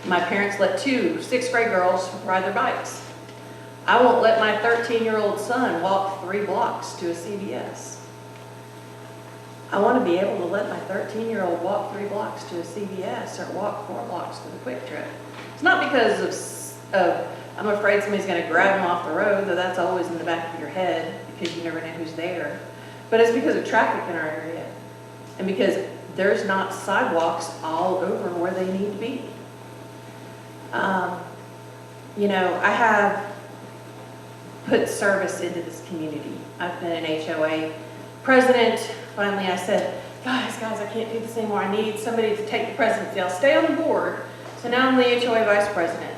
My parents let two 6th grade girls ride their bikes. I won't let my 13-year-old son walk 3 blocks to a CVS. I want to be able to let my 13-year-old walk 3 blocks to a CVS or walk 4 blocks to the Quick Trip. It's not because of I'm afraid somebody's going to grab them off the road, though that's always in the back of your head because you never know who's there. But it's because of traffic in our area and because there's not sidewalks all over where they need to be. You know, I have put service into this community. I've been an HOA president. Finally, I said, guys, I can't do this anymore. I need somebody to take the presidency. I'll stay on the board. So now I'm the HOA vice president.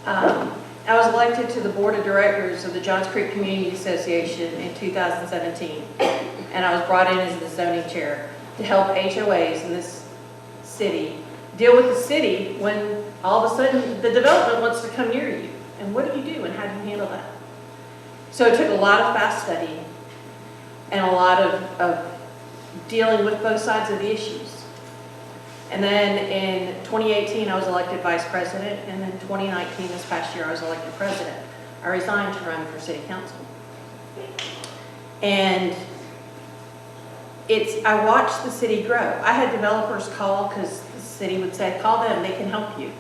I was elected to the board of directors of the Johns Creek Community Association in 2017. And I was brought in as the zoning chair to help HOAs in this city deal with the city when all of a sudden the development wants to come near you. And what do you do and how do you handle that? So it took a lot of fast studying and a lot of dealing with both sides of the issues. And then in 2018, I was elected vice president, and then 2019, this past year, I was elected president. I resigned to run for city council. And I watched the city grow. I had developers call because the city would say, call them, they can help you.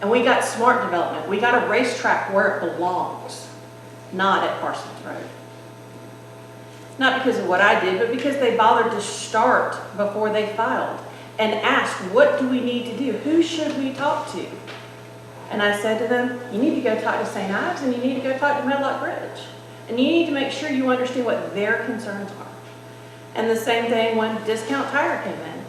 And we got smart development. We got a racetrack where it belongs, not at Parsons Road. Not because of what I did, but because they bothered to start before they filed and asked, what do we need to do? Who should we talk to? And I said to them, you need to go talk to St. Ives and you need to go talk to Medlock Bridge. And you need to make sure you understand what their concerns are. And the same thing when Discount Tire came in.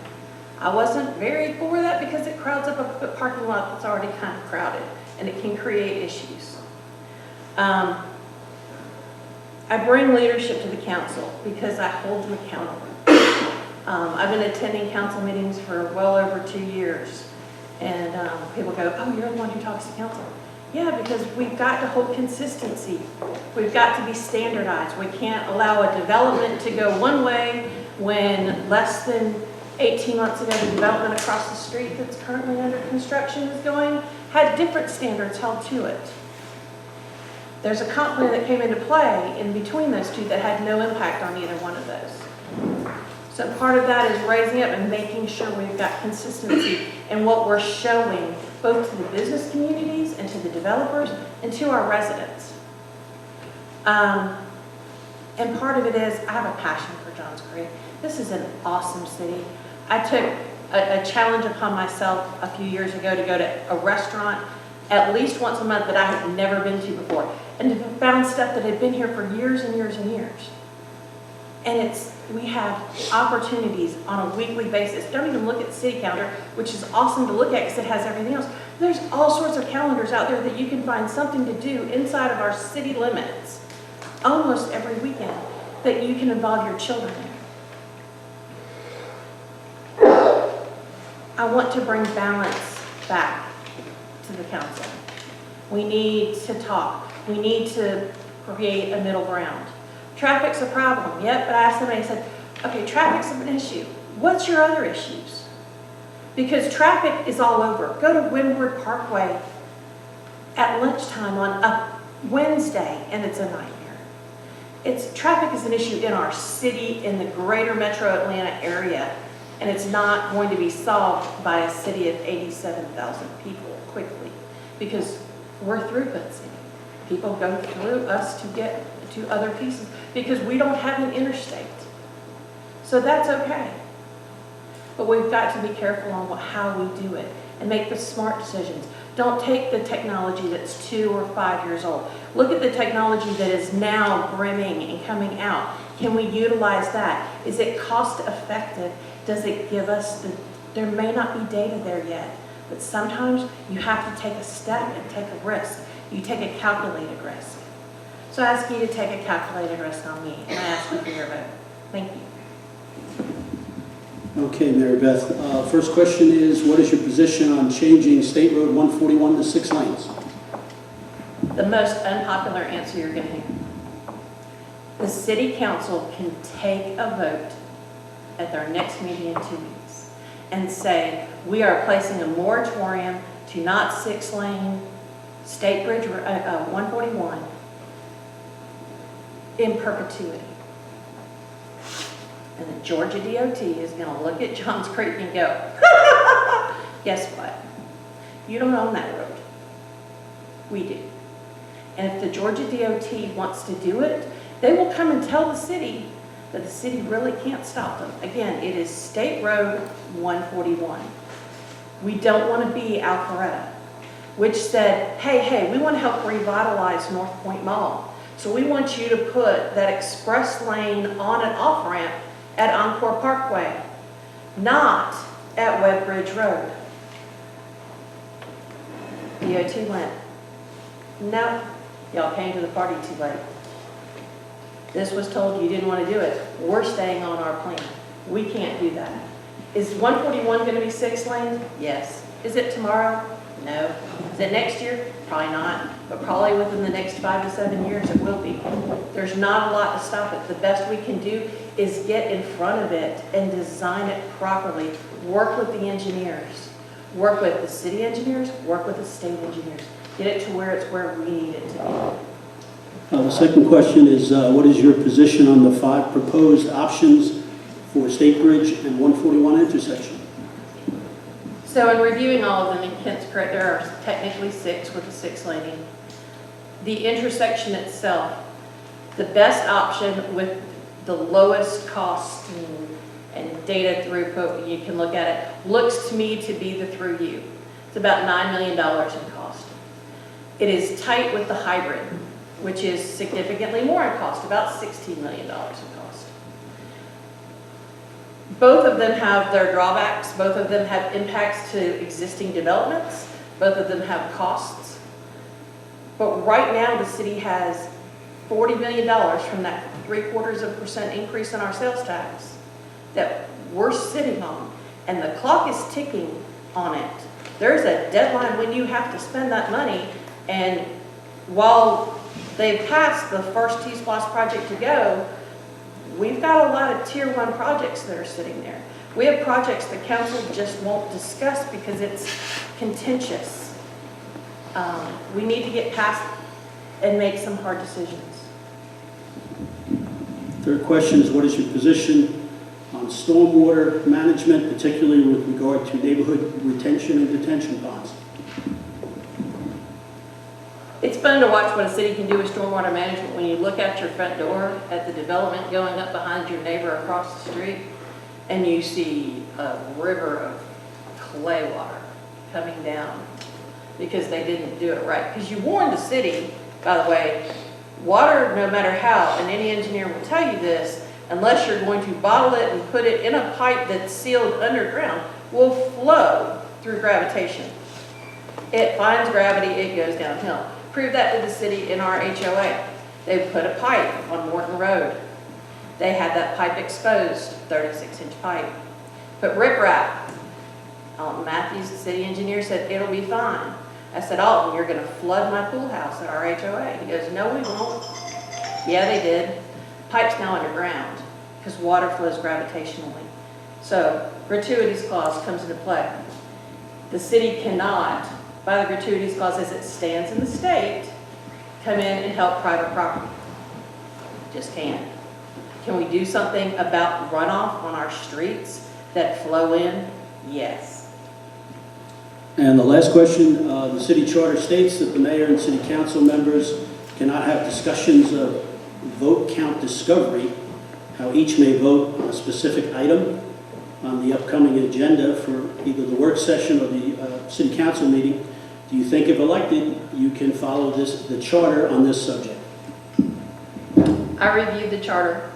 I wasn't very for that because it crowds up a parking lot that's already kind of crowded and it can create issues. I bring leadership to the council because I hold them accountable. I've been attending council meetings for well over 2 years. And people go, oh, you're the one who talks to council. Yeah, because we've got to hold consistency. We've got to be standardized. We can't allow a development to go one way when less than 18 months ago the development across the street that's currently under construction is going, had different standards held to it. There's a comp plan that came into play in between those two that had no impact on either one of those. So part of that is raising up and making sure we've got consistency in what we're showing both to the business communities and to the developers and to our residents. And part of it is, I have a passion for Johns Creek. This is an awesome city. I took a challenge upon myself a few years ago to go to a restaurant at least once a month that I had never been to before, and to found stuff that had been here for years and years and years. And we have opportunities on a weekly basis. Don't even look at the city calendar, which is awesome to look at because it has everything else. There's all sorts of calendars out there that you can find something to do inside of our city limits almost every weekend that you can involve your children in. I want to bring balance back to the council. We need to talk. We need to create a middle ground. Traffic's a problem, yep, but I asked somebody, I said, okay, traffic's an issue. What's your other issues? Because traffic is all over. Go to Windward Parkway at lunchtime on a Wednesday, and it's a nightmare. Traffic is an issue in our city, in the greater metro Atlanta area, and it's not going to be solved by a city of 87,000 people quickly, because we're a throughput city. People go through us to get to other pieces because we don't have an interstate. So that's okay. But we've got to be careful on how we do it and make the smart decisions. Don't take the technology that's 2 or 5 years old. Look at the technology that is now brimming and coming out. Can we utilize that? Is it cost effective? Does it give us there may not be data there yet, but sometimes you have to take a step and take a risk. You take a calculated risk. So I ask you to take a calculated risk on me, and I ask you for your vote. Thank you. Okay, Mary Beth. First question is, what is your position on changing State Road 141 to 6 lanes? The most unpopular answer you're going to hear. The city council can take a vote at their next meeting in 2 weeks and say, we are placing a moratorium to not 6-lane State Bridge 141 in perpetuity. And the Georgia DOT is going to look at Johns Creek and go, guess what? You don't own that road. We do. And if the Georgia DOT wants to do it, they will come and tell the city that the city really can't stop them. Again, it is State Road 141. We don't want to be Alpharetta, which said, hey, we want to help revitalize North Point Mall. So we want you to put that express lane on and off ramp at Encore Parkway, not at Webb Bridge Road. DOT went, no, y'all came to the party too late. This was told you didn't want to do it. We're staying on our plan. We can't do that. Is 141 going to be 6 lanes? Yes. Is it tomorrow? No. Is it next year? Probably not. But probably within the next 5 to 7 years it will be. There's not a lot to stop it. The best we can do is get in front of it and design it properly. Work with the engineers. Work with the city engineers. Work with the state engineers. Get it to where it's where we need it to be. The second question is, what is your position on the 5 proposed options for State Bridge and 141 intersection? So in reviewing all of them, and Kent's correct, there are technically 6 with the 6 laning. The intersection itself, the best option with the lowest cost and data throughput, you can look at it, looks to me to be the through you. It's about $9 million in cost. It is tight with the hybrid, which is significantly more in cost, about $16 million in cost. Both of them have their drawbacks. Both of them have impacts to existing developments. Both of them have costs. But right now, the city has $40 million from that 0.75% increase in our sales tax that we're sitting on. And the clock is ticking on it. There's a deadline when you have to spend that money. And while they've passed the first T-SPLOST project to go, we've got a lot of tier 1 projects that are sitting there. We have projects the council just won't discuss because it's contentious. We need to get past, and make some hard decisions. Third question is, what is your position on stormwater management, particularly with regard to neighborhood retention and detention ponds? It's fun to watch what a city can do with stormwater management when you look out your front door at the development going up behind your neighbor across the street, and you see a river of clay water coming down because they didn't do it right. Because you warned the city, by the way, water, no matter how, and any engineer will tell you this, unless you're going to bottle it and put it in a pipe that's sealed underground, will flow through gravitation. It finds gravity, it goes downhill. Prove that to the city in our HOA. They put a pipe on Morton Road. They had that pipe exposed, 36-inch pipe. Put riprap. Matthews, the city engineer, said, it'll be fine. I said, Alton, you're going to flood my pool house at our HOA. He goes, no, we won't. Yeah, they did. Pipe's now underground because water flows gravitationally. So, gratuities clause comes into play. The city cannot, by the gratuities clause as it stands in the state, come in and help private property. Just can't. Can we do something about runoff on our streets that flow in? Yes. And the last question, the city charter states that the mayor and city council members cannot have discussions of vote count discovery, how each may vote on a specific item on the upcoming agenda for either the work session or the city council meeting. Do you think if elected, you can follow the charter on this subject? I reviewed the charter.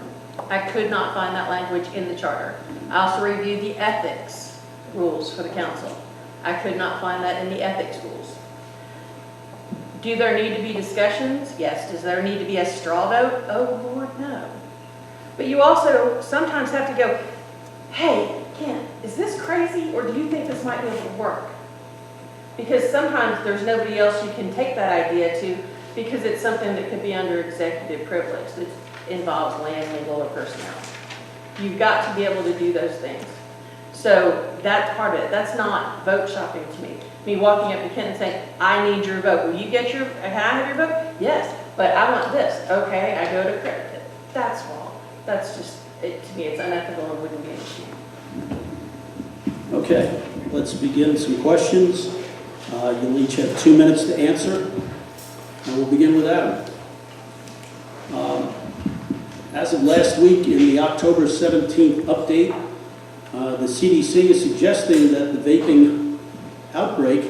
I could not find that language in the charter. I also reviewed the ethics rules for the council. I could not find that in the ethics rules. Do there need to be discussions? Yes. Does there need to be a straw vote? Oh, Lord, no. But you also sometimes have to go, hey, Ken, is this crazy, or do you think this might be able to work? Because sometimes there's nobody else you can take that idea to because it's something that could be under executive privilege that involves land, legal, or personnel. You've got to be able to do those things. So that's part of it. That's not vote shopping to me. Me walking up to Ken and saying, I need your vote. Will you get your, can I have your vote? Yes, but I want this. Okay, I go to credit. That's wrong. That's just, to me, it's unethical and wouldn't be an issue. Okay, let's begin some questions. You'll each have 2 minutes to answer, and we'll begin with Adam. As of last week, in the October 17th update, the CDC is suggesting that the vaping outbreak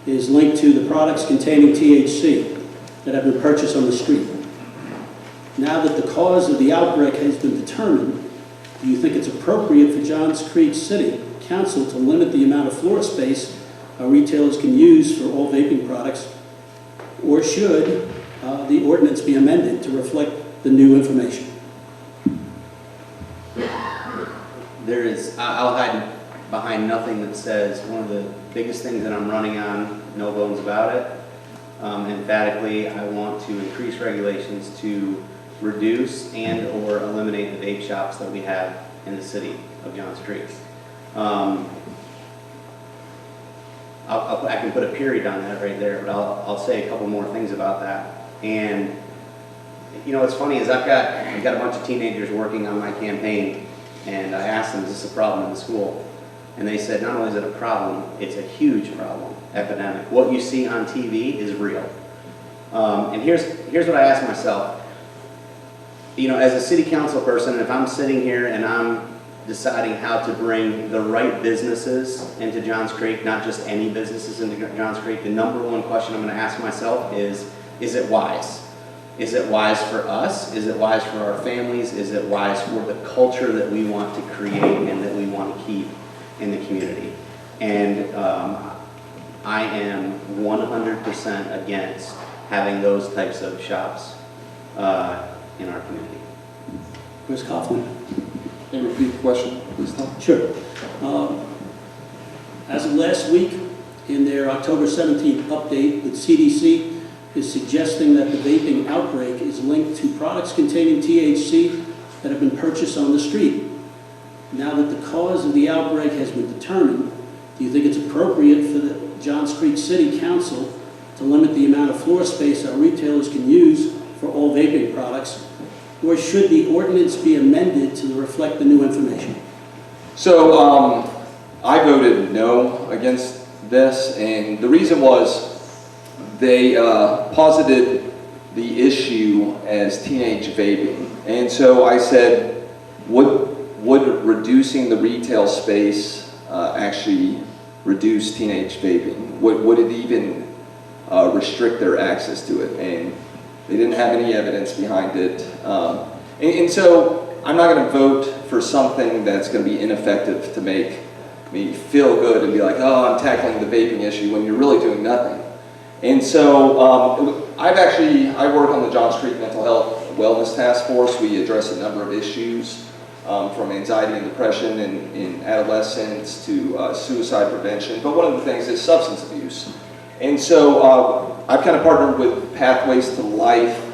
is linked to the products containing THC that have been purchased on the street. Now that the cause of the outbreak has been determined, do you think it's appropriate for Johns Creek City Council to limit the amount of floor space retailers can use for all vaping products, or should the ordinance be amended to reflect the new information? There is, I'll hide behind nothing that says one of the biggest things that I'm running on, no bones about it. Emphatically, I want to increase regulations to reduce and or eliminate the vape shops that we have in the city of Johns Creek. I can put a period on that right there, but I'll say a couple more things about that. And you know what's funny is I've got a bunch of teenagers working on my campaign, and I asked them, is this a problem in the school? And they said, not only is it a problem, it's a huge problem, epidemic. What you see on TV is real. And here's what I ask myself. You know, as a city council person, if I'm sitting here and I'm deciding how to bring the right businesses into Johns Creek, not just any businesses into Johns Creek, the number one question I'm going to ask myself is it wise? Is it wise for us? Is it wise for our families? Is it wise for the culture that we want to create and that we want to keep in the community? And I am 100% against having those types of shops in our community. Chris Kaufman. Can you repeat the question, please, Tom? Sure. As of last week, in their October 17th update, the CDC is suggesting that the vaping outbreak is linked to products containing THC that have been purchased on the street. Now that the cause of the outbreak has been determined, do you think it's appropriate for the Johns Creek City Council to to limit the amount of floor space our retailers can use for all vaping products? Or should the ordinance be amended to reflect the new information? So I voted no against this, and the reason was they posited the issue as teenage vaping. And so I said, would reducing the retail space actually reduce teenage vaping? Would it even restrict their access to it? And they didn't have any evidence behind it. And so I'm not going to vote for something that's going to be ineffective to make me feel good and be like, oh, I'm tackling the vaping issue when you're really doing nothing. And so I work on the Johns Creek Mental Health Wellness Task Force. We address a number of issues from anxiety and depression in adolescents to suicide prevention. But one of the things is substance abuse. And so I've kind of partnered with Pathways to Life,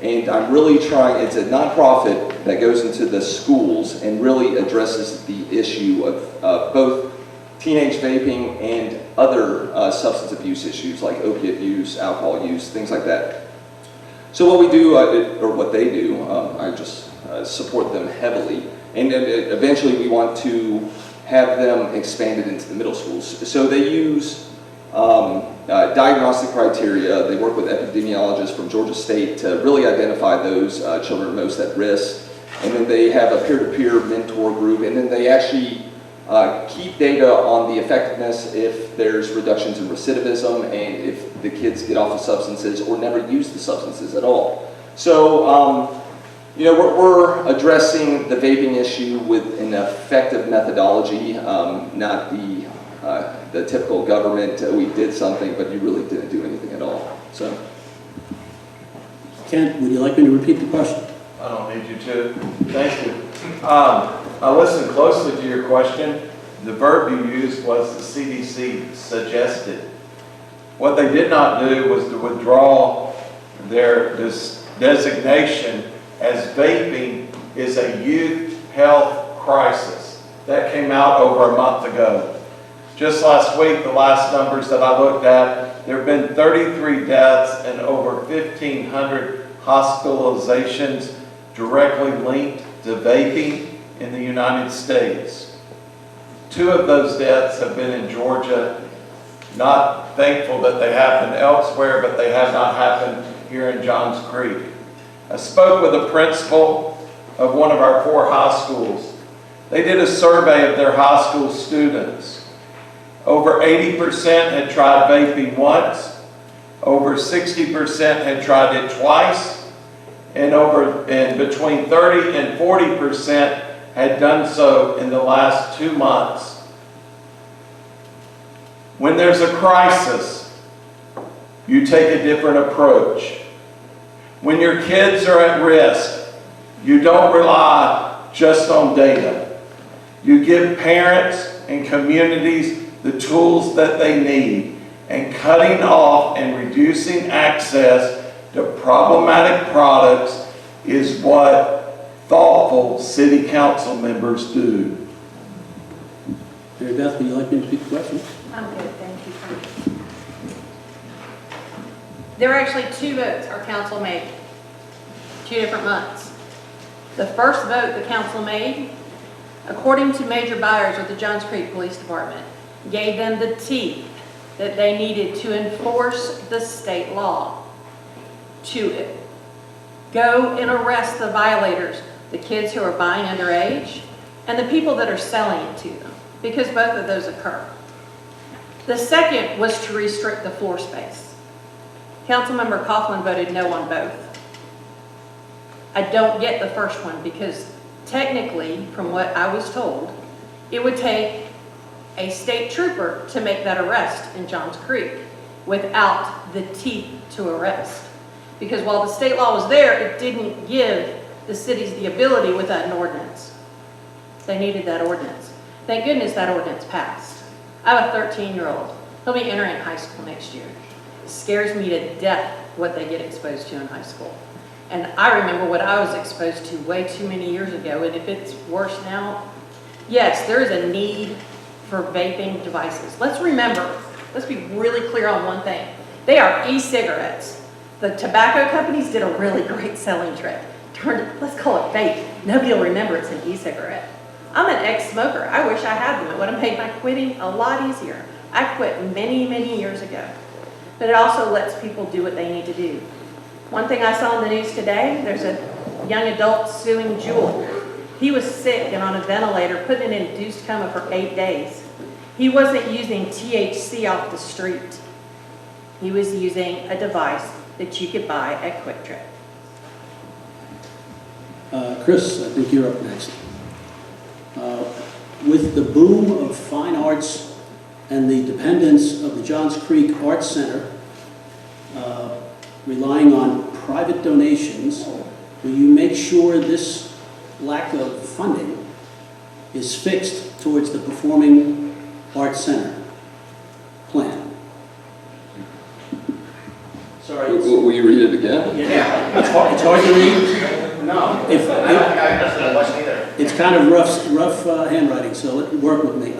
and I'm really trying, it's a nonprofit that goes into the schools and really addresses the issue of both teenage vaping and other substance abuse issues like opiate use, alcohol use, things like that. So what we do, or what they do, I just support them heavily. And eventually we want to have them expanded into the middle schools. So they use diagnostic criteria. They work with epidemiologists from Georgia State to really identify those children most at risk. And then they have a peer-to-peer mentor group, and then they actually keep data on the effectiveness if there's reductions in recidivism and if the kids get off of substances or never use the substances at all. So, you know, we're addressing the vaping issue with an effective methodology, not the typical government, we did something, but you really didn't do anything at all. So, Kent, would you like me to repeat the question? I don't need you to. Thank you. I listened closely to your question. The verb you used was the CDC suggested. What they did not do was to withdraw their designation as vaping is a youth health crisis. That came out over a month ago. Just last week, the last numbers that I looked at, there have been 33 deaths and over 1,500 hospitalizations directly linked to vaping in the United States. 2 of those deaths have been in Georgia. Not thankful that they happened elsewhere, but they have not happened here in Johns Creek. I spoke with a principal of one of our 4 high schools. They did a survey of their high school students. Over 80% had tried vaping once, over 60% had tried it twice, and between 30 and 40% had done so in the last 2 months. When there's a crisis, you take a different approach. When your kids are at risk, you don't rely just on data. You give parents and communities the tools that they need, and cutting off and reducing access to problematic products is what thoughtful city council members do. Mary Beth, would you like me to repeat the question? I'm good, thank you. There were actually 2 votes our council made, 2 different months. The first vote the council made, according to major buyers of the Johns Creek Police Department, gave them the teeth that they needed to enforce the state law, to go and arrest the violators, the kids who are buying underage, and the people that are selling it to them, because both of those occur. The second was to restrict the floor space. Councilmember Coughlin voted no on both. I don't get the first one because technically, from what I was told, it would take a state trooper to make that arrest in Johns Creek without the teeth to arrest. Because while the state law was there, it didn't give the cities the ability without an ordinance. They needed that ordinance. Thank goodness that ordinance passed. I have a 13-year-old. He'll be entering high school next year. It scares me to death what they get exposed to in high school. And I remember what I was exposed to way too many years ago, and if it's worse now, yes, there is a need for vaping devices. Let's remember, let's be really clear on one thing. They are e-cigarettes. The tobacco companies did a really great selling trick. Let's call it vape. Nobody will remember it's an e-cigarette. I'm an ex-smoker. I wish I had them. It would have made my quitting a lot easier. I quit many, many years ago. But it also lets people do what they need to do. One thing I saw in the news today, there's a young adult suing Juul. He was sick and on a ventilator, put in an induced coma for 8 days. He wasn't using THC off the street. He was using a device that you could buy at Quick Trip. Chris, I think you're up next. With the boom of fine arts and the dependence of the Johns Creek Arts Center relying on private donations, will you make sure this lack of funding is fixed towards the Performing Arts Center plan? Sorry. Will you read it again? Yeah, it's hard to read. No, I don't think I understood the question either. It's kind of rough handwriting, so work with me.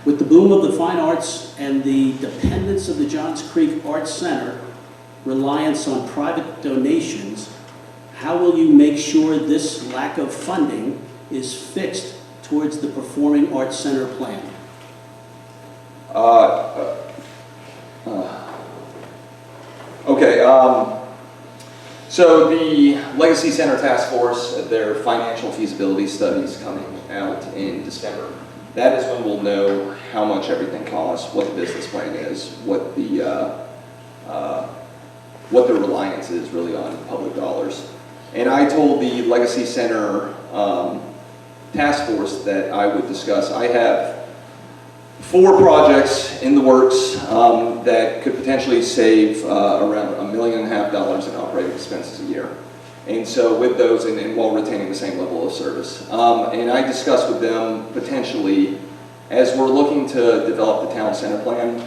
With the boom of the fine arts and the dependence of the Johns Creek Arts Center, reliance on private donations, how will you make sure this lack of funding is fixed towards the Performing Arts Center plan? Okay, so the Legacy Center Task Force, their financial feasibility study is coming out in December. That is when we'll know how much everything costs, what the business plan is, what the reliance is really on public dollars. And I told the Legacy Center Task Force that I would discuss. I have 4 projects in the works that could potentially save around $1.5 million in operating expenses a year. And so with those, and while retaining the same level of service. And I discussed with them potentially, as we're looking to develop the town center plan,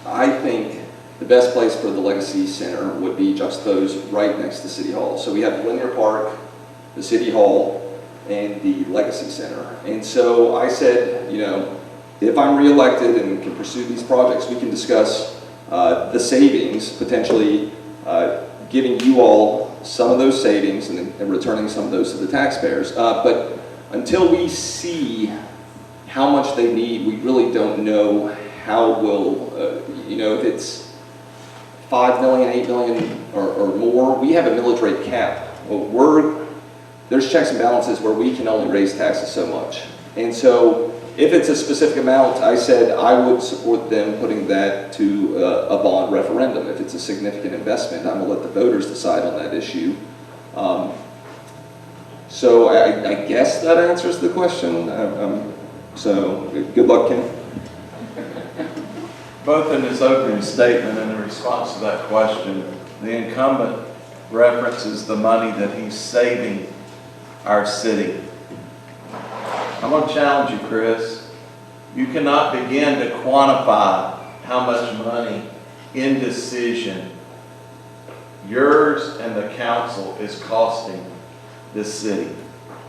I think the best place for the Legacy Center would be juxtaposed right next to City Hall. So we have Linear Park, the City Hall, and the Legacy Center. And so I said, you know, if I'm reelected and can pursue these projects, we can discuss the savings, potentially giving you all some of those savings and returning some of those to the taxpayers. But until we see how much they need, we really don't know how we'll, you know, if it's 5 million, 8 million or more, we have a millage rate cap. Well, there's checks and balances where we can only raise taxes so much. And so if it's a specific amount, I said I would support them putting that to a bond referendum. If it's a significant investment, I'm gonna let the voters decide on that issue. So I guess that answers the question. So good luck, Ken. Both in his opening statement and in response to that question, the incumbent references the money that he's saving our city. I'm going to challenge you, Chris. You cannot begin to quantify how much money indecision yours and the council is costing this city,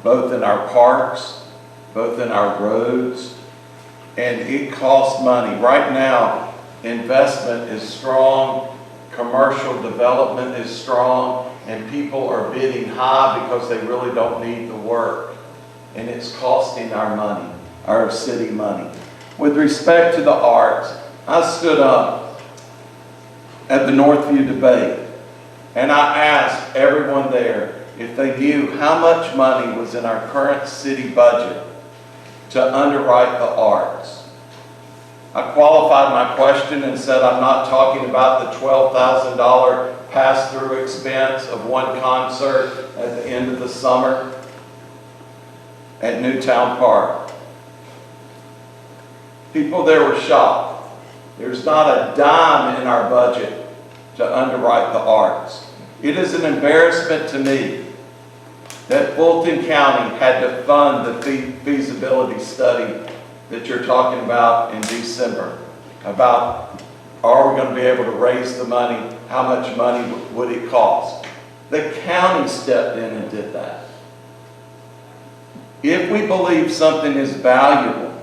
both in our parks, both in our roads, and it costs money. Right now, investment is strong, commercial development is strong, and people are bidding high because they really don't need the work. And it's costing our money, our city money. With respect to the arts, I stood up at the Northview debate and I asked everyone there if they knew how much money was in our current city budget to underwrite the arts. I qualified my question and said I'm not talking about the $12,000 pass-through expense of one concert at the end of the summer at Newtown Park. People there were shocked. There's not a dime in our budget to underwrite the arts. It is an embarrassment to me that Fulton County had to fund the feasibility study that you're talking about in December, about are we going to be able to raise the money, how much money would it cost? The county stepped in and did that. If we believe something is valuable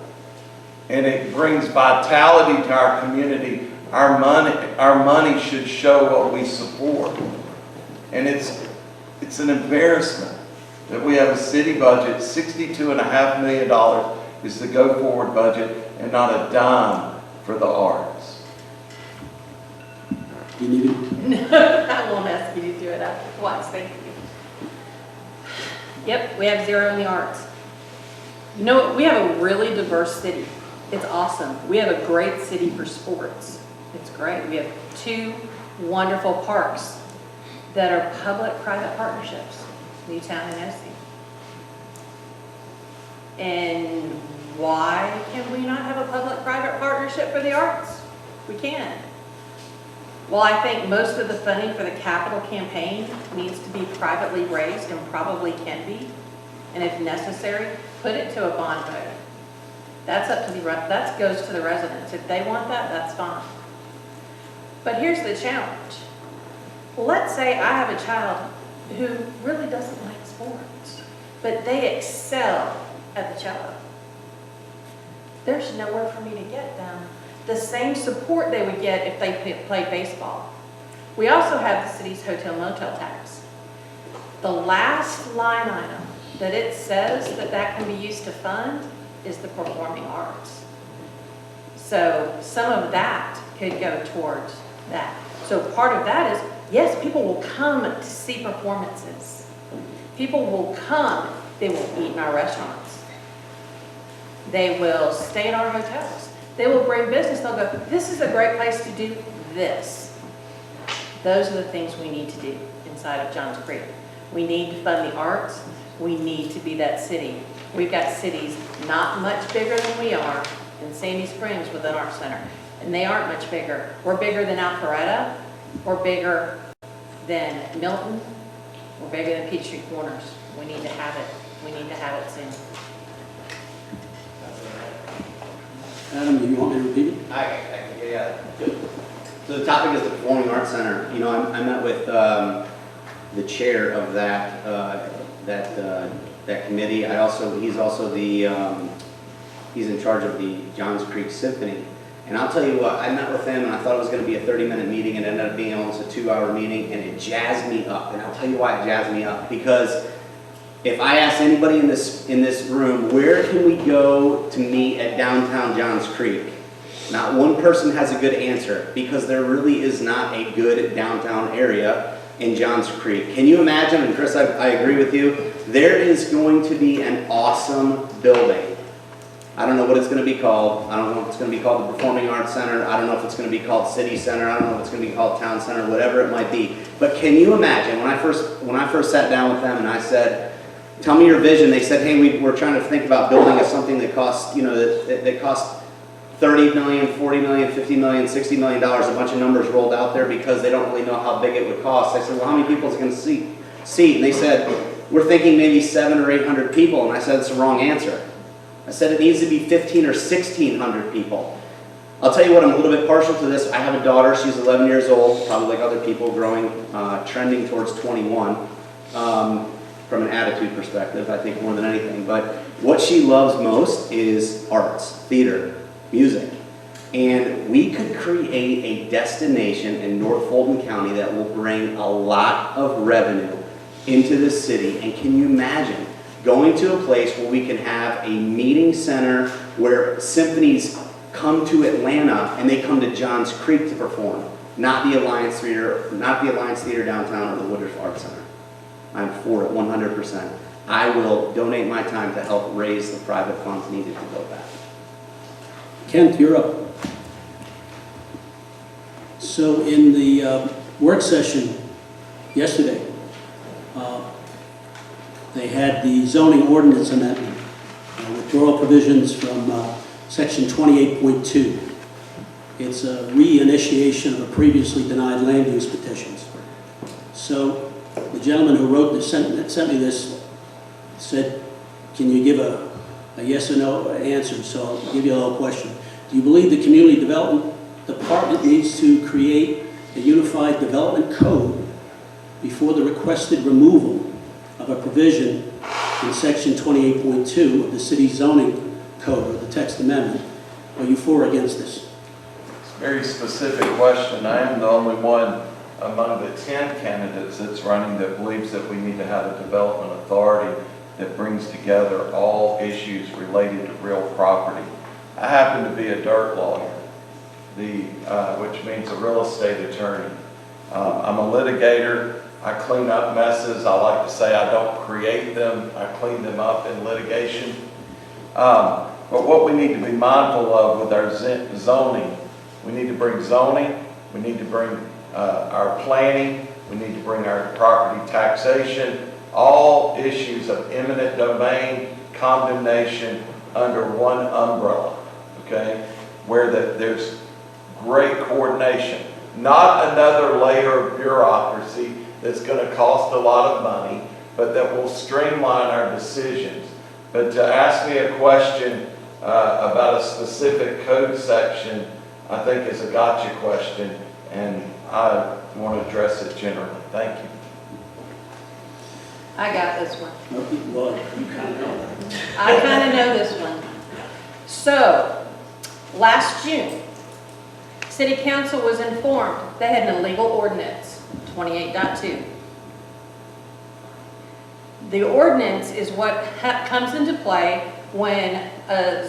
and it brings vitality to our community, Our money should show what we support. And it's an embarrassment that we have a city budget, $62.5 million is the go-forward budget, and not a dime for the arts. You need it? I won't ask you to do it after twice, thank you. Yep, we have 0 in the arts. You know what, we have a really diverse city. It's awesome. We have a great city for sports. It's great. We have 2 wonderful parks that are public-private partnerships, Newtown and Emcee. And why can we not have a public-private partnership for the arts? We can. Well, I think most of the funding for the capital campaign needs to be privately raised and probably can be. And if necessary, put it to a bond vote. That's up to that goes to the residents. If they want that, that's fine. But here's the challenge. Let's say I have a child who really doesn't like sports, but they excel at the cello. There's nowhere for me to get them the same support they would get if they played baseball. We also have the city's hotel motel tax. The last line item that it says that can be used to fund is the performing arts. So some of that could go towards that. So part of that is, yes, people will come to see performances. People will come, they will eat in our restaurants. They will stay in our hotels. They will bring business, they'll go, this is a great place to do this. Those are the things we need to do inside of Johns Creek. We need to fund the arts. We need to be that city. We've got cities not much bigger than we are in Sandy Springs with an art center. And they aren't much bigger. We're bigger than Alpharetta. We're bigger than Milton. We're bigger than Peachtree Corners. We need to have it. We need to have it soon. Adam, do you want me to repeat it? Yeah. So the topic is the Performing Arts Center. You know, I met with the chair of that committee. He's also the he's in charge of the Johns Creek Symphony. And I'll tell you what, I met with him and I thought it was going to be a 30-minute meeting, and it ended up being almost a 2-hour meeting, and it jazzed me up. And I'll tell you why it jazzed me up, because if I ask anybody in this room, where can we go to meet at downtown Johns Creek? Not one person has a good answer, because there really is not a good downtown area in Johns Creek. Can you imagine, and Chris, I agree with you, there is going to be an awesome building. I don't know what it's going to be called. I don't know if it's going to be called the Performing Arts Center. I don't know if it's going to be called City Center. I don't know if it's going to be called Town Center, whatever it might be. But can you imagine, when I first sat down with them and I said, tell me your vision, they said, hey, we're trying to think about building something that costs, you know, that costs $30 million, $40 million, $50 million, $60 million, a bunch of numbers rolled out there because they don't really know how big it would cost. I said, well, how many people is it going to seat? And they said, we're thinking maybe 700 or 800 people. And I said, it's the wrong answer. I said, it needs to be 1,500 or 1,600 people. I'll tell you what, I'm a little bit partial to this. I have a daughter, she's 11 years old, probably like other people, growing, trending towards 21. From an attitude perspective, I think more than anything. But what she loves most is arts, theater, music. And we could create a destination in North Fulton County that will bring a lot of revenue into the city. And can you imagine going to a place where we can have a meeting center where symphonies come to Atlanta and they come to Johns Creek to perform, not the Alliance Theater downtown or the Woodruff Arts Center. I'm for it 100%. I will donate my time to help raise the private funds needed to build that. Kent, you're up. So in the work session yesterday, they had the zoning ordinance amendment, withdrawal provisions from section 28.2. It's a reinitiation of a previously denied land use petitions. So the gentleman who wrote this, sent me this, said, can you give a yes or no answer? So I'll give you a little question. Do you believe the Community Development Department needs to create a unified development code before the requested removal of a provision in section 28.2 of the city's zoning code or the text amendment? Are you for or against this? very specific question. I am the only one among the 10 candidates that's running that believes that we need to have a development authority that brings together all issues related to real property. I happen to be a dirt lawyer, which means a real estate attorney. I'm a litigator. I clean up messes. I like to say I don't create them. I clean them up in litigation. But what we need to be mindful of with our zoning, we need to bring zoning, we need to bring our planning, we need to bring our property taxation, all issues of eminent domain, condemnation under one umbrella, okay? Where there's great coordination, not another layer of bureaucracy that's going to cost a lot of money, but that will streamline our decisions. But to ask me a question about a specific code section, I think is a gotcha question, and I want to address it generally. Thank you. I got this one. Well, you kind of know that. I kind of know this one. So, last June, City Council was informed they had an illegal ordinance, 28.2. The ordinance is what comes into play when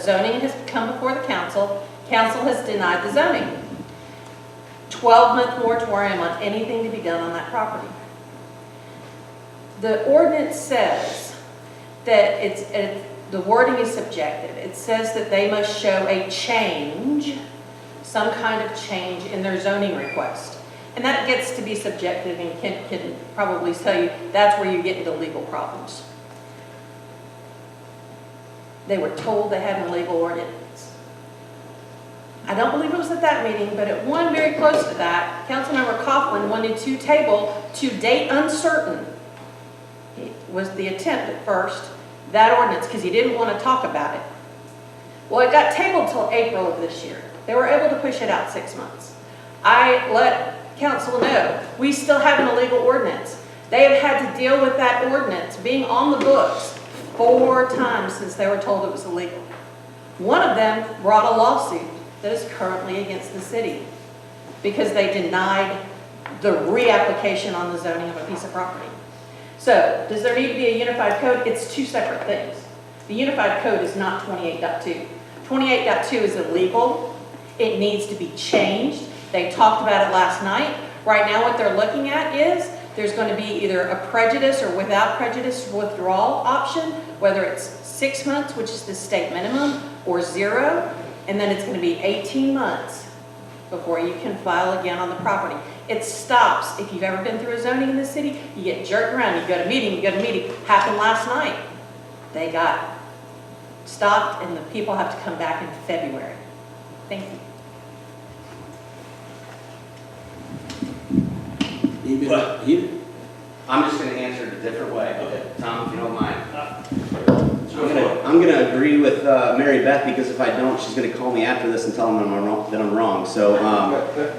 zoning has come before the council. Council has denied the zoning. 12-month moratorium on anything to be done on that property. The ordinance says that the wording is subjective. It says that they must show a change, some kind of change in their zoning request. And that gets to be subjective, and Kent can probably tell you that's where you get into legal problems. They were told they had an illegal ordinance. I don't believe it was at that meeting, but at one very close to that, Councilmember Coughlin wanted to table to date uncertain. It was the attempt at first, that ordinance, because he didn't want to talk about it. Well, it got tabled till April of this year. They were able to push it out 6 months. I let council know we still have an illegal ordinance. They have had to deal with that ordinance being on the books 4 times since they were told it was illegal. One of them brought a lawsuit that is currently against the city because they denied the reapplication on the zoning of a piece of property. So, does there need to be a unified code? It's 2 separate things. The unified code is not 28.2. 28.2 is illegal. It needs to be changed. They talked about it last night. Right now what they're looking at is there's going to be either a prejudice or without prejudice withdrawal option, whether it's 6 months, which is the state minimum, or 0, and then it's going to be 18 months before you can file again on the property. It stops. If you've ever been through a zoning in the city, you get jerked around, you go to meeting, you go to meeting. Happened last night. They got stopped and the people have to come back in February. Thank you. I'm just going to answer it a different way. Okay. Tom, if you don't mind. I'm going to agree with Mary Beth, because if I don't, she's going to call me after this and tell them that I'm wrong. So,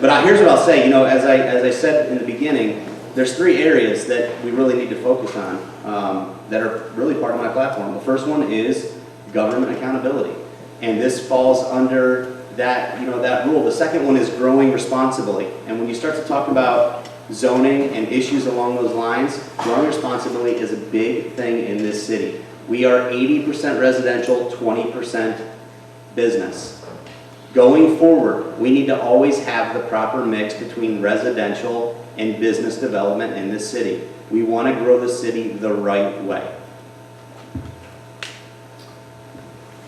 but here's what I'll say. You know, as I said in the beginning, there's 3 areas that we really need to focus on that are really part of my platform. The first one is government accountability, and this falls under that, you know, that rule. The second one is growing responsibly, and when you start to talk about zoning and issues along those lines, growing responsibly is a big thing in this city. We are 80% residential, 20% business. Going forward, we need to always have the proper mix between residential and business development in this city. We want to grow the city the right way.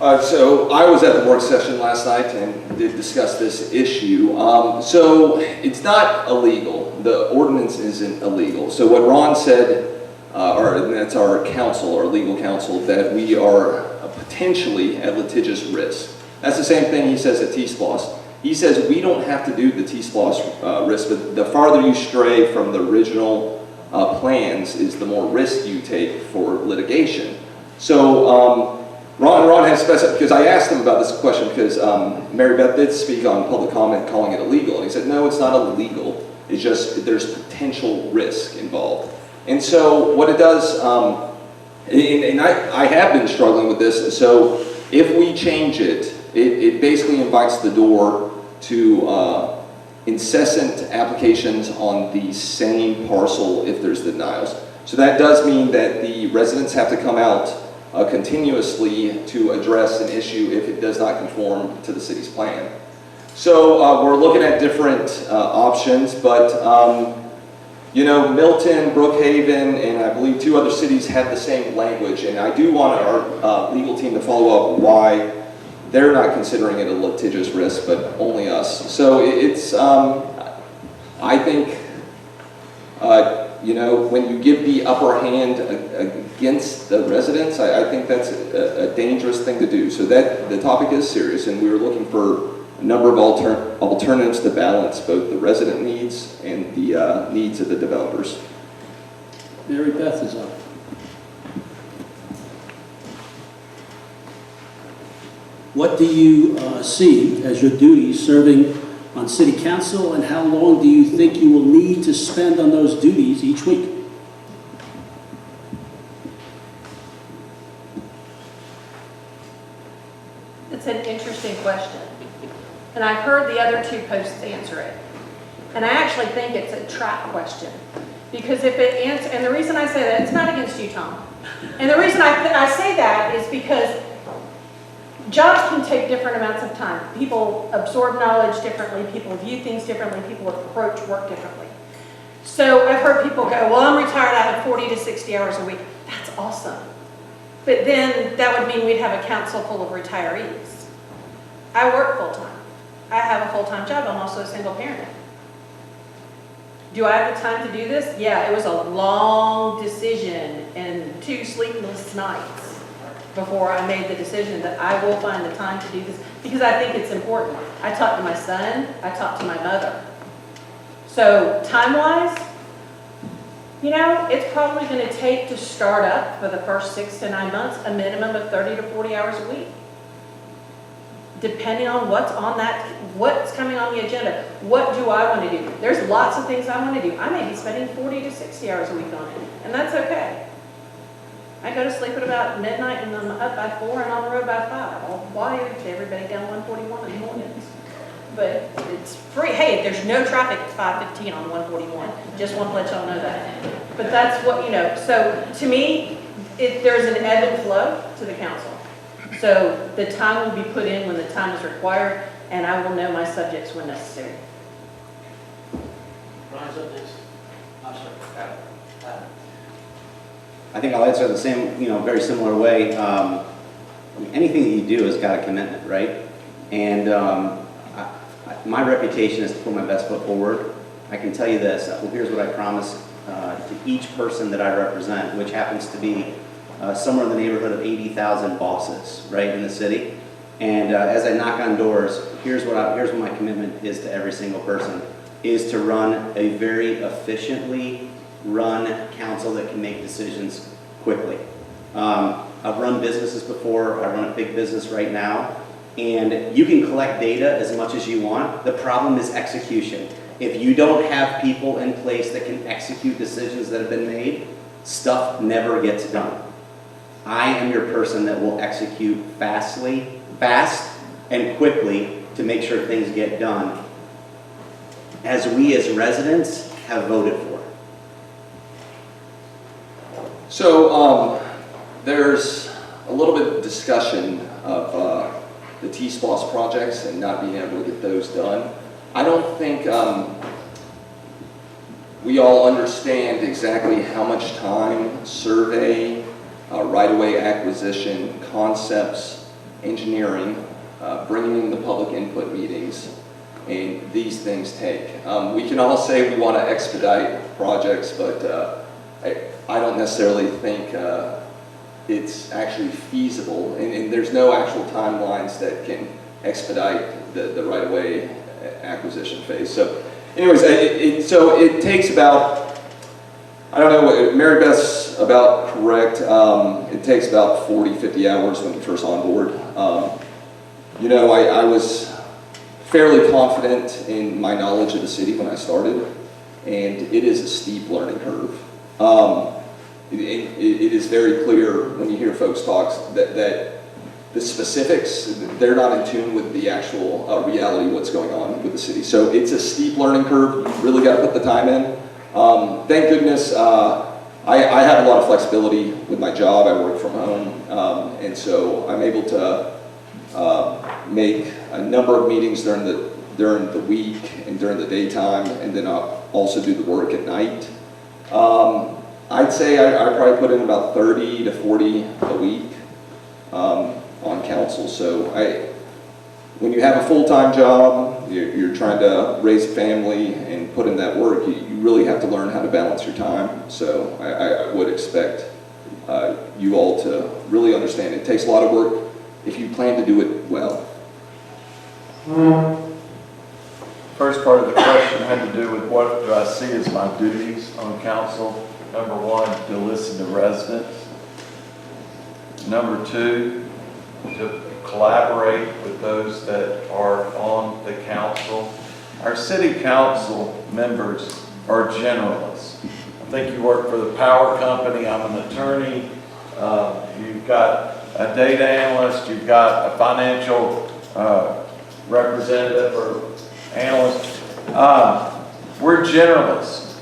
So I was at the work session last night and did discuss this issue. So it's not illegal. The ordinance isn't illegal. So what Ron said, and that's our counsel, our legal counsel, that we are potentially at litigious risk. That's the same thing he says at T-SPLOS. He says we don't have to do the T-SPLOS risk, but the farther you stray from the original plans is the more risk you take for litigation. So Ron has specified, because I asked him about this question because Mary Beth did speak on public comment calling it illegal, and he said no, it's not illegal, it's just there's potential risk involved. And so what it does, and I have been struggling with this, so if we change it, it basically invites the door to incessant applications on the same parcel if there's denials. So that does mean that the residents have to come out continuously to address an issue if it does not conform to the city's plan. So we're looking at different options, but you know, Milton, Brookhaven, and I believe 2 other cities have the same language, and I do want our legal team to follow up why they're not considering it a litigious risk, but only us. So it's, I think, you know, when you give the upper hand against the residents, I think that's a dangerous thing to do. So that the topic is serious, and we were looking for a number of alternatives to balance both the resident needs and the needs of the developers. Mary Beth is up. What do you see as your duties serving on city council, and how long do you think you will need to spend on those duties each week? It's an interesting question. And I heard the other 2 posts answer it. And I actually think it's a trap question. Because if it answers, and the reason I say that, it's not against you, Tom. And the reason I say that is because jobs can take different amounts of time. People absorb knowledge differently, people view things differently, people approach work differently. So I've heard people go, well, I'm retired, I have 40 to 60 hours a week. That's awesome. But then that would mean we'd have a council full of retirees. I work full-time. I have a full-time job. I'm also a single parent. Do I have the time to do this? Yeah, it was a long decision and 2 sleepless nights before I made the decision that I will find the time to do this, because I think it's important. I talk to my son, I talk to my mother. So time-wise, you know, it's probably going to take to start up for the first 6 to 9 months a minimum of 30 to 40 hours a week. Depending on what's coming on the agenda. What do I want to do? There's lots of things I want to do. I may be spending 40 to 60 hours a week on it, and that's okay. I go to sleep at about midnight and I'm up by 4 and on the road by 5. I'll fly to everybody down 141 in the mornings. But it's free. Hey, there's no traffic at 5:15 on 141. Just want to let y'all know that. But that's what, you know, so to me, there's an ebb and flow to the council. So the time will be put in when the time is required, and I will know my subjects when necessary. Brian's up next. I think I'll answer the same, you know, very similar way. Anything that you do has got a commitment, right? And my reputation is to put my best foot forward. I can tell you this, well, here's what I promise to each person that I represent, which happens to be somewhere in the neighborhood of 80,000 bosses, right, in the city. And as I knock on doors, here's what my commitment is to every single person, is to run a very efficiently run council that can make decisions quickly. I've run businesses before, I run a big business right now, and you can collect data as much as you want. The problem is execution. If you don't have people in place that can execute decisions that have been made, stuff never gets done. I am your person that will execute fast and quickly to make sure things get done, as we as residents have voted for. So there's a little bit of discussion of the T-SPLOS projects and not being able to get those done. I don't think we all understand exactly how much time survey, right-of-way acquisition, concepts, engineering, bringing in the public input meetings, and these things take. We can all say we want to expedite projects, but I don't necessarily think it's actually feasible, and there's no actual timelines that can expedite the right-of-way acquisition phase. So anyways, it takes about, I don't know, Mary Beth's about correct, it takes about 40, 50 hours when you first on board. You know, I was fairly confident in my knowledge of the city when I started, and it is a steep learning curve. It is very clear when you hear folks talk that the specifics, they're not in tune with the actual reality of what's going on with the city. So it's a steep learning curve. You really got to put the time in. Thank goodness I have a lot of flexibility with my job. I work from home, and so I'm able to make a number of meetings during the week and during the daytime, and then I'll also do the work at night. I'd say I probably put in about 30 to 40 a week on council. So when you have a full-time job, you're trying to raise a family and put in that work, you really have to learn how to balance your time. So I would expect you all to really understand it takes a lot of work if you plan to do it well. First part of the question had to do with what do I see as my duties on council. Number one, to listen to residents. Number two, to collaborate with those that are on the council. Our city council members are generalists. I think you work for the power company, I'm an attorney, you've got a data analyst, you've got a financial representative or analyst. We're generalists,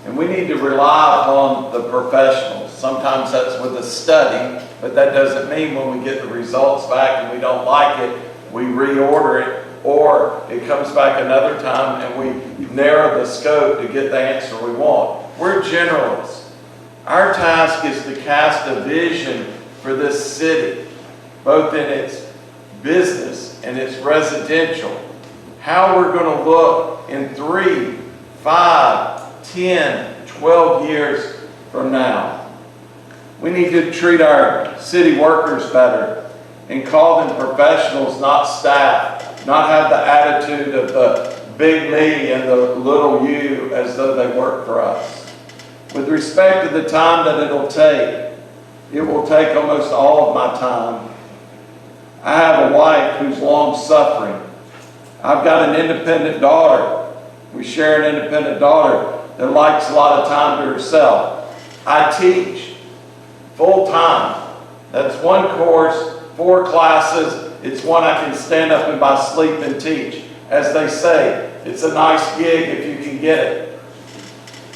and we need to rely upon the professionals. Sometimes that's with a study, but that doesn't mean when we get the results back and we don't like it, we reorder it, or it comes back another time and we narrow the scope to get the answer we want. We're generalists. Our task is to cast a vision for this city, both in its business and its residential. How we're going to look in 3, 5, 10, 12 years from now. We need to treat our city workers better and call them professionals, not staff, not have the attitude of the big me and the little you as though they work for us. With respect to the time that it will take almost all of my time. I have a wife who's long suffering. I've got an independent daughter. We share an independent daughter that likes a lot of time to herself. I teach full time. That's one course, 4 classes. It's one I can stand up in my sleep and teach. As they say, it's a nice gig if you can get it.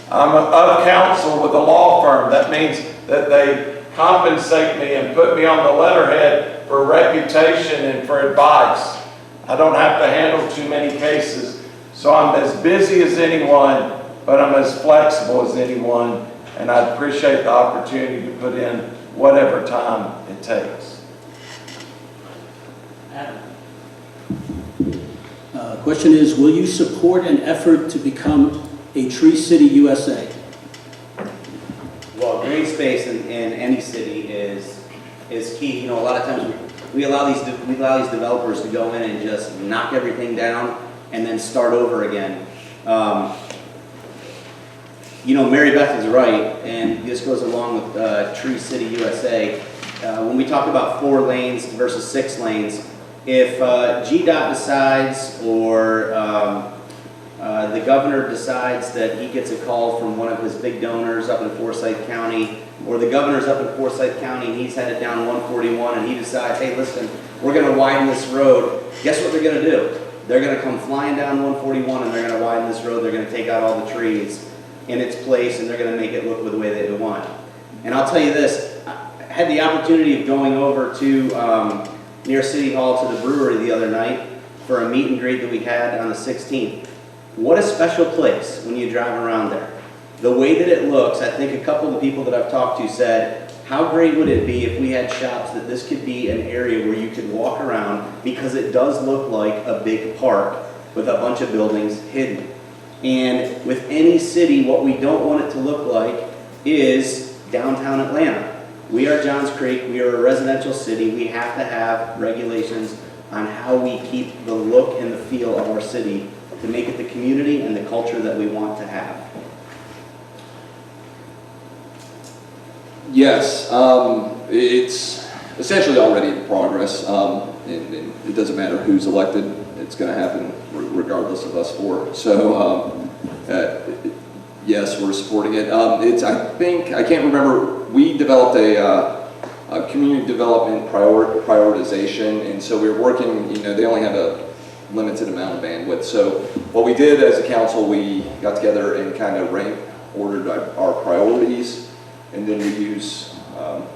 I'm of counsel with a law firm. That means that they compensate me and put me on the letterhead for reputation and for advice. I don't have to handle too many cases. So I'm as busy as anyone, but I'm as flexible as anyone. And I appreciate the opportunity to put in whatever time it takes. Adam. Question is, will you support an effort to become a Tree City USA? Well, green space in any city is key. You know, a lot of times we allow these developers to go in and just knock everything down and then start over again. You know, Mary Beth is right, and this goes along with Tree City USA. When we talk about 4 lanes versus 6 lanes, if GDOT decides or the governor decides that he gets a call from one of his big donors up in Forsyth County, or the governor's up in Forsyth County and he's headed down 141 and he decides, hey, listen, we're going to widen this road, guess what they're going to do? They're going to come flying down 141 and they're going to widen this road, they're going to take out all the trees in its place, and they're going to make it look the way they want. And I'll tell you this, I had the opportunity of going over to near City Hall to the brewery the other night for a meet and greet that we had on the 16th. What a special place when you drive around there. The way that it looks, I think a couple of the people that I've talked to said, how great would it be if we had shops that this could be an area where you could walk around, because it does look like a big park with a bunch of buildings hidden. And with any city, what we don't want it to look like is downtown Atlanta. We are Johns Creek, we are a residential city, we have to have regulations on how we keep the look and the feel of our city to make it the community and the culture that we want to have. Yes, it's essentially already in progress, and it doesn't matter who's elected, it's going to happen regardless of us 4. So, yes, we're supporting it. I can't remember, we developed a community development prioritization, and so we were working, they only have a limited amount of bandwidth. So what we did as a council, we got together and kind of ordered our priorities, and then we use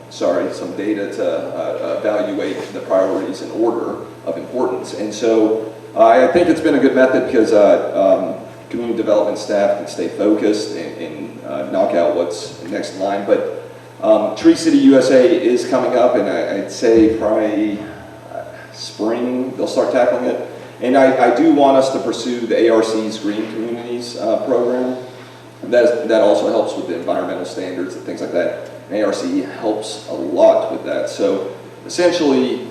some data to evaluate the priorities in order of importance. And so I think it's been a good method because community development staff can stay focused and knock out what's next in line. But Tree City USA is coming up, and I'd say probably spring they'll start tackling it. And I do want us to pursue the ARC's Green Communities program. That also helps with the environmental standards and things like that. And ARC helps a lot with that. So essentially,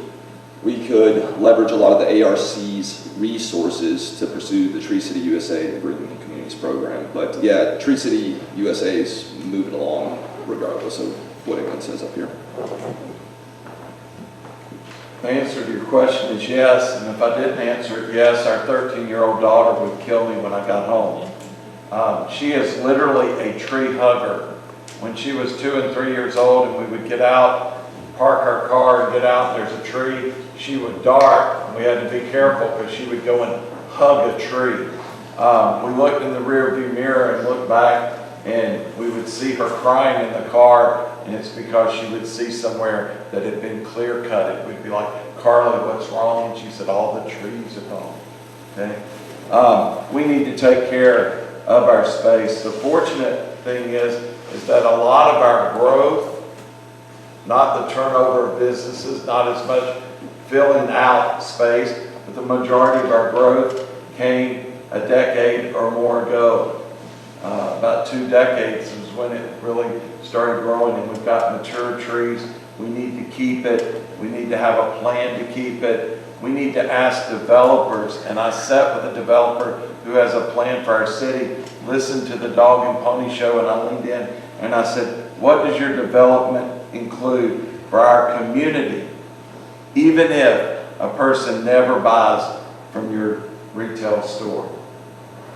we could leverage a lot of the ARC's resources to pursue the Tree City USA, the Green Communities program. But yeah, Tree City USA is moving along regardless of what anyone says up here. The answer to your question is yes, and if I didn't answer it yes, our 13-year-old daughter would kill me when I got home. She is literally a tree hugger. When she was 2 and 3 years old and we would get out, park our car and get out, and there's a tree, she would dart, and we had to be careful because she would go and hug a tree. We looked in the rear view mirror and looked back, and we would see her crying in the car, and it's because she would see somewhere that had been clear cut. We'd be like, Carly, what's wrong? And she said, all the trees are gone. Okay? We need to take care of our space. The fortunate thing is that a lot of our growth, not the turnover of businesses, not as much filling out space, but the majority of our growth came a decade or more ago. About 2 decades is when it really started growing, and we've got mature trees. We need to keep it. We need to have a plan to keep it. We need to ask developers, and I sat with a developer who has a plan for our city, listened to the Dog and Pony Show, and I leaned in and I said, what does your development include for our community, even if a person never buys from your retail store?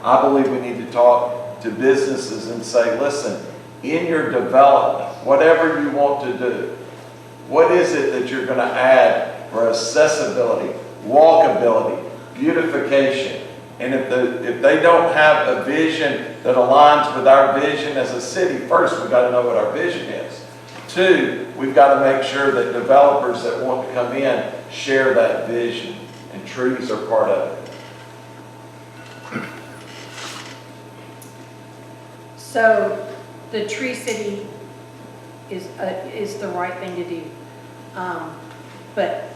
I believe we need to talk to businesses and say, listen, in your development, whatever you want to do, what is it that you're going to add for accessibility, walkability, beautification? And if they don't have a vision that aligns with our vision as a city, first, we've got to know what our vision is. 2, we've got to make sure that developers that want to come in share that vision, and trees are part of it. So the Tree City is the right thing to do. But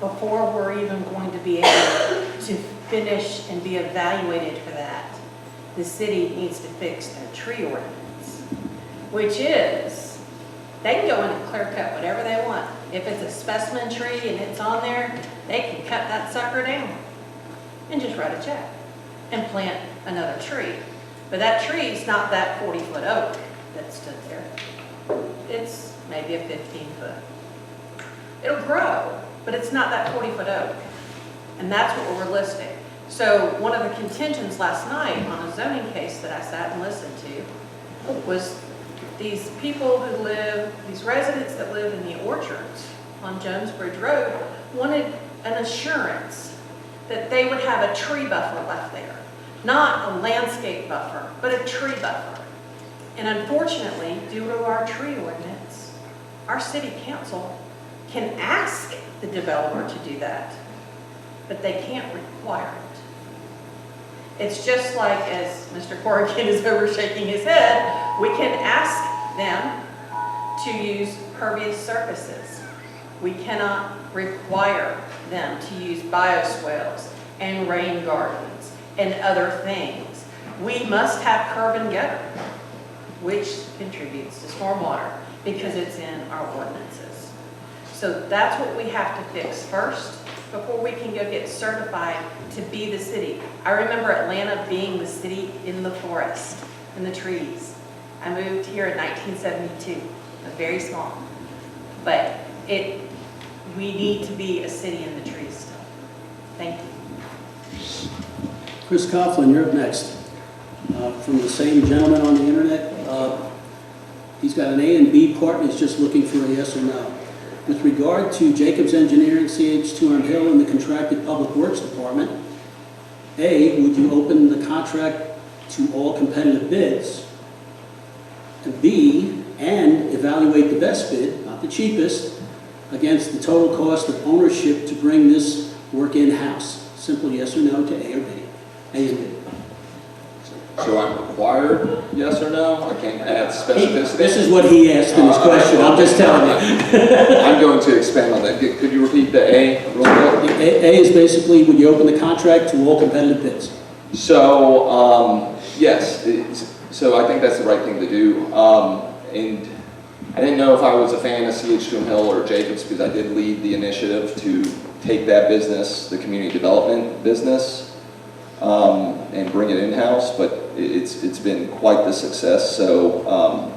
before we're even going to be able to finish and be evaluated for that, the city needs to fix their tree ordinance, which is, they can go in and clear cut whatever they want. If it's a specimen tree and it's on there, they can cut that sucker down and just write a check and plant another tree. But that tree is not that 40-foot oak that stood there. It's maybe a 15-foot. It'll grow, but it's not that 40-foot oak. And that's what we're listing. So one of the contentions last night on a zoning case that I sat and listened to was these people who live, these residents that live in the orchards on Jones Bridge Road wanted an assurance that they would have a tree buffer left there. Not a landscape buffer, but a tree buffer. And unfortunately, due to our tree ordinance, our city council can ask the developer to do that, but they can't require it. It's just like, as Mr. Corrigan is over shaking his head, we can ask them to use pervious surfaces. We cannot require them to use bioswales and rain gardens and other things. We must have curb and gutter, which contributes to stormwater because it's in our ordinances. So that's what we have to fix first before we can go get certified to be the city. I remember Atlanta being the city in the forest, in the trees. I moved here in 1972, very small. But we need to be a city in the trees still. Thank you. Chris Coughlin, you're up next. From the same gentleman on the internet. He's got an A and B part, and he's just looking for a yes or no. With regard to Jacobs Engineering, CH2M Hill, and the contracted Public Works Department, A, would you open the contract to all competitive bids? And B, and evaluate the best bid, not the cheapest, against the total cost of ownership to bring this work in-house? Simple yes or no to A or B. A is B. So I'm required, yes or no? I can't add specificity? This is what he asked in his question, I'm just telling you. I'm going to expand on that. Could you repeat the A real quick? A is basically, would you open the contract to all competitive bids? So, yes, so I think that's the right thing to do. And I didn't know if I was a fan of CH2M Hill or Jacobs because I did lead the initiative to take that business, the community development business, and bring it in-house, but it's been quite the success. So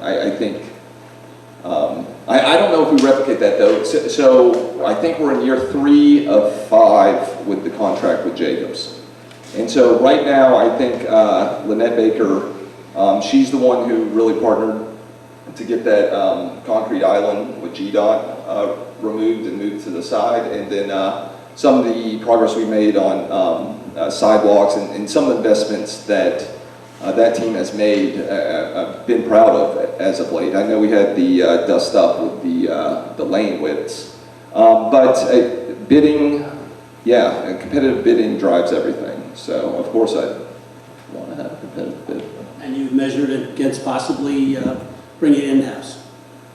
I think, I don't know if we replicate that though. So I think we're in year 3 of 5 with the contract with Jacobs. And so right now, I think Lynette Baker, she's the one who really partnered to get that concrete island with GDOT removed and moved to the side. And then some of the progress we made on sidewalks and some of the investments that that team has made, I've been proud of as of late. I know we had the dust up with the lane widths, but bidding, yeah, competitive bidding drives everything. So of course I want to have a competitive bid. And you've measured it against possibly bringing it in-house?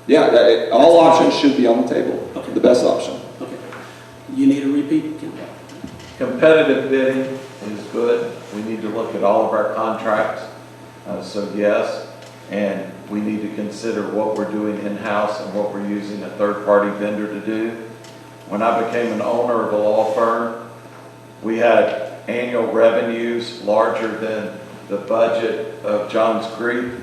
Yeah, all options should be on the table. Okay. The best option. Okay. You need a repeat? Ken? Competitive bidding is good. We need to look at all of our contracts. So yes, and we need to consider what we're doing in-house and what we're using a third-party vendor to do. When I became an owner of a law firm, we had annual revenues larger than the budget of Johns Creek,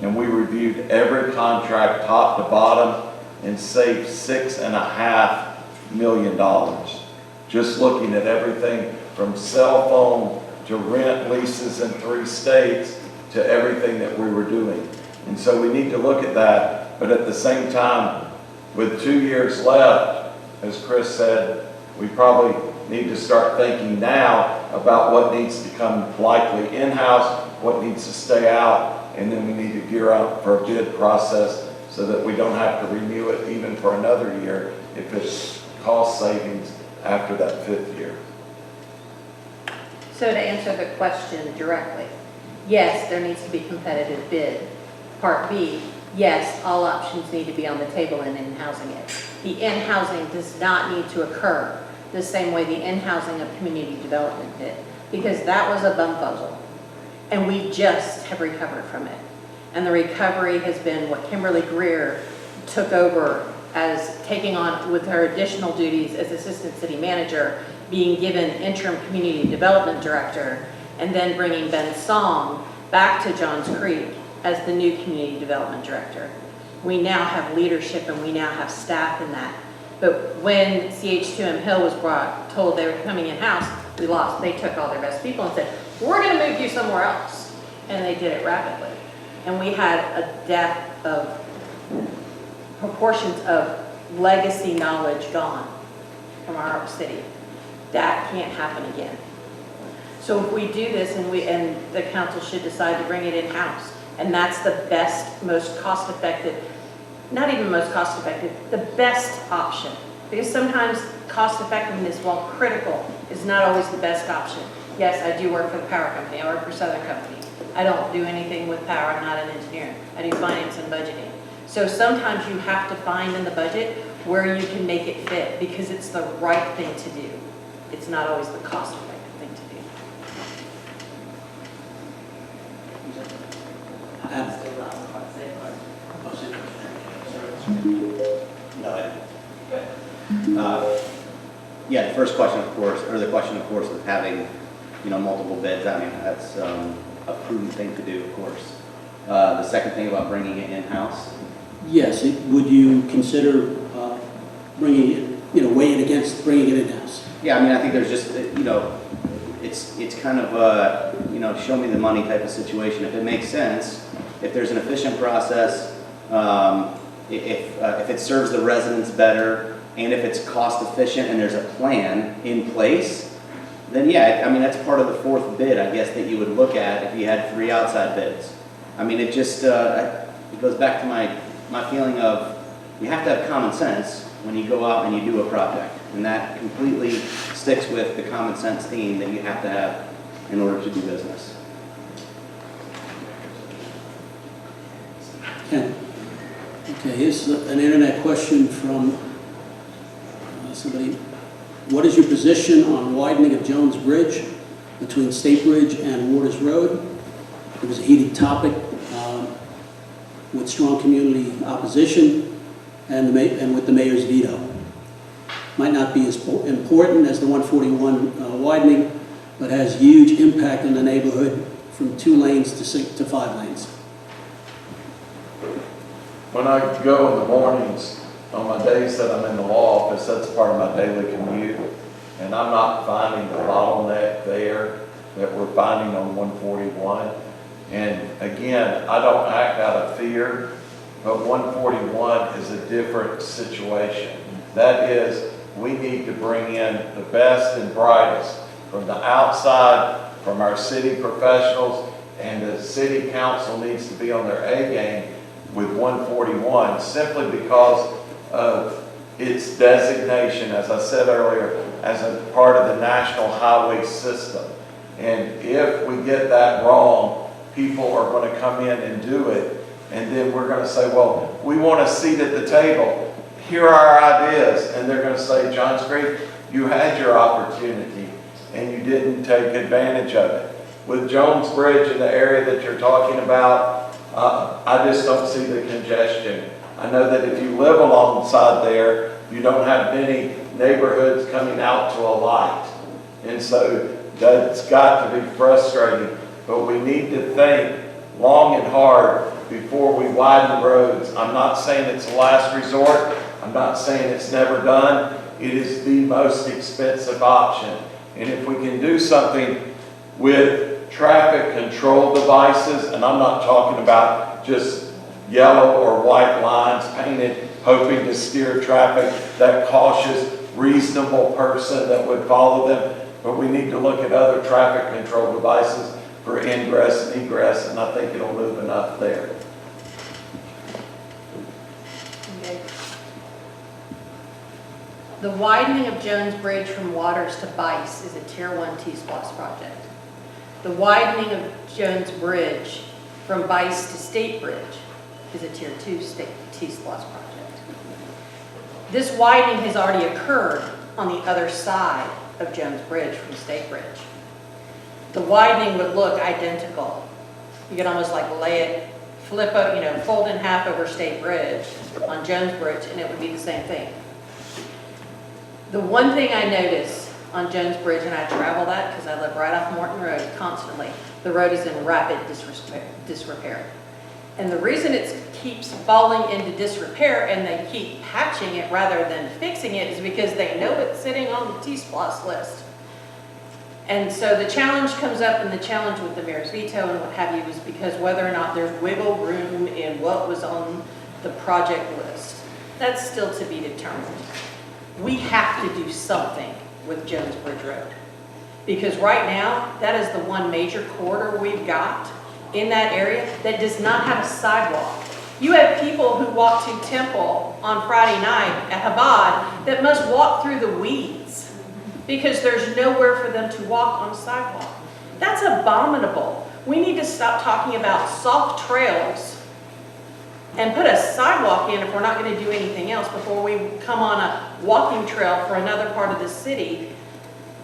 and we reviewed every contract top to bottom and saved $6.5 million. Just looking at everything from cell phone to rent leases in 3 states to everything that we were doing. And so we need to look at that, but at the same time, with 2 years left, as Chris said, we probably need to start thinking now about what needs to come likely in-house, what needs to stay out, and then we need to gear up for a bid process so that we don't have to renew it even for another year if it's cost savings after that 5th year. So to answer the question directly, yes, there needs to be competitive bid. Part B, yes, all options need to be on the table in in-housing it. The in-housing does not need to occur the same way the in-housing of community development did, because that was a bumfuzzle. And we just have recovered from it. And the recovery has been what Kimberly Greer took over as taking on with her additional duties as assistant city manager, being given interim community development director, and then bringing Ben Song back to Johns Creek as the new community development director. We now have leadership and we now have staff in that. But when CH2M Hill was told they were coming in-house, we lost. They took all their best people and said, we're going to move you somewhere else. And they did it rapidly. And we had a depth of proportions of legacy knowledge gone from our city. That can't happen again. So if we do this and the council should decide to bring it in-house, and that's the best, most cost-effective, not even most cost-effective, the best option. Because sometimes cost-effectiveness, while critical, is not always the best option. Yes, I do work for the power company. I work for Southern Company. I don't do anything with power. I'm not an engineer. I do finance and budgeting. So sometimes you have to find in the budget where you can make it fit because it's the right thing to do. It's not always the cost-effective thing to do. Yeah, the first question, of course, or the question, of course, of having, multiple bids. I mean, that's a prudent thing to do, of course. The second thing about bringing it in-house. Yes, would you consider bringing it, weighing against bringing it in-house? Yeah, I mean, I think there's just, it's kind of a, show me the money type of situation. If it makes sense, if there's an efficient process, if it serves the residents better, and if it's cost efficient and there's a plan in place, then yeah, I mean, that's part of the fourth bid, I guess, that you would look at if you had 3 outside bids. I mean, it just, it goes back to my feeling of, you have to have common sense when you go out and you do a project. And that completely sticks with the common sense theme that you have to have in order to do business. Ken? Okay, here's an internet question from somebody. What is your position on widening of Jones Bridge between State Bridge and Waters Road? It was a heated topic with strong community opposition and with the mayor's veto. Might not be as important as the 141 widening, but has huge impact on the neighborhood from 2 lanes to 5 lanes. When I go in the mornings, on my days that I'm in the law office, that's part of my daily commute. And I'm not finding the bottleneck there that we're finding on 141. And again, I don't act out of fear, but 141 is a different situation. That is, we need to bring in the best and brightest from the outside, from our city professionals, and the city council needs to be on their A game with 141, simply because of its designation, as I said earlier, as a part of the national highway system. And if we get that wrong, people are going to come in and do it, and then we're going to say, well, we want a seat at the table. Here are our ideas. And they're going to say, Johns Creek, you had your opportunity, and you didn't take advantage of it. With Jones Bridge in the area that you're talking about, I just don't see the congestion. I know that if you live alongside there, you don't have many neighborhoods coming out to a light. And so that's got to be frustrating. But we need to think long and hard before we widen the roads. I'm not saying it's the last resort. I'm not saying it's never done. It is the most expensive option. And if we can do something with traffic control devices, and I'm not talking about just yellow or white lines painted, hoping to steer traffic, that cautious, reasonable person that would follow them, but we need to look at other traffic control devices for ingress and egress, and I think it'll move enough there. Okay. The widening of Jones Bridge from Waters to Bice is a Tier 1 T-Splosh project. The widening of Jones Bridge from Bice to State Bridge is a Tier 2 T-Splosh project. This widening has already occurred on the other side of Jones Bridge from State Bridge. The widening would look identical. You could almost like lay it, flip it, fold in half over State Bridge on Jones Bridge, and it would be the same thing. The one thing I notice on Jones Bridge, and I travel that because I live right off Morton Road constantly, the road is in rapid disrepair. And the reason it keeps falling into disrepair and they keep patching it rather than fixing it is because they know it's sitting on the T-Splosh list. And so the challenge comes up, and the challenge with the mayor's veto and what have you is because whether or not there's wiggle room in what was on the project list. That's still to be determined. We have to do something with Jones Bridge Road. Because right now, that is the one major corridor we've got in that area that does not have a sidewalk. You have people who walk to Temple on Friday night at Chabad that must walk through the weeds because there's nowhere for them to walk on a sidewalk. That's abominable. We need to stop talking about soft trails and put a sidewalk in if we're not going to do anything else before we come on a walking trail for another part of the city.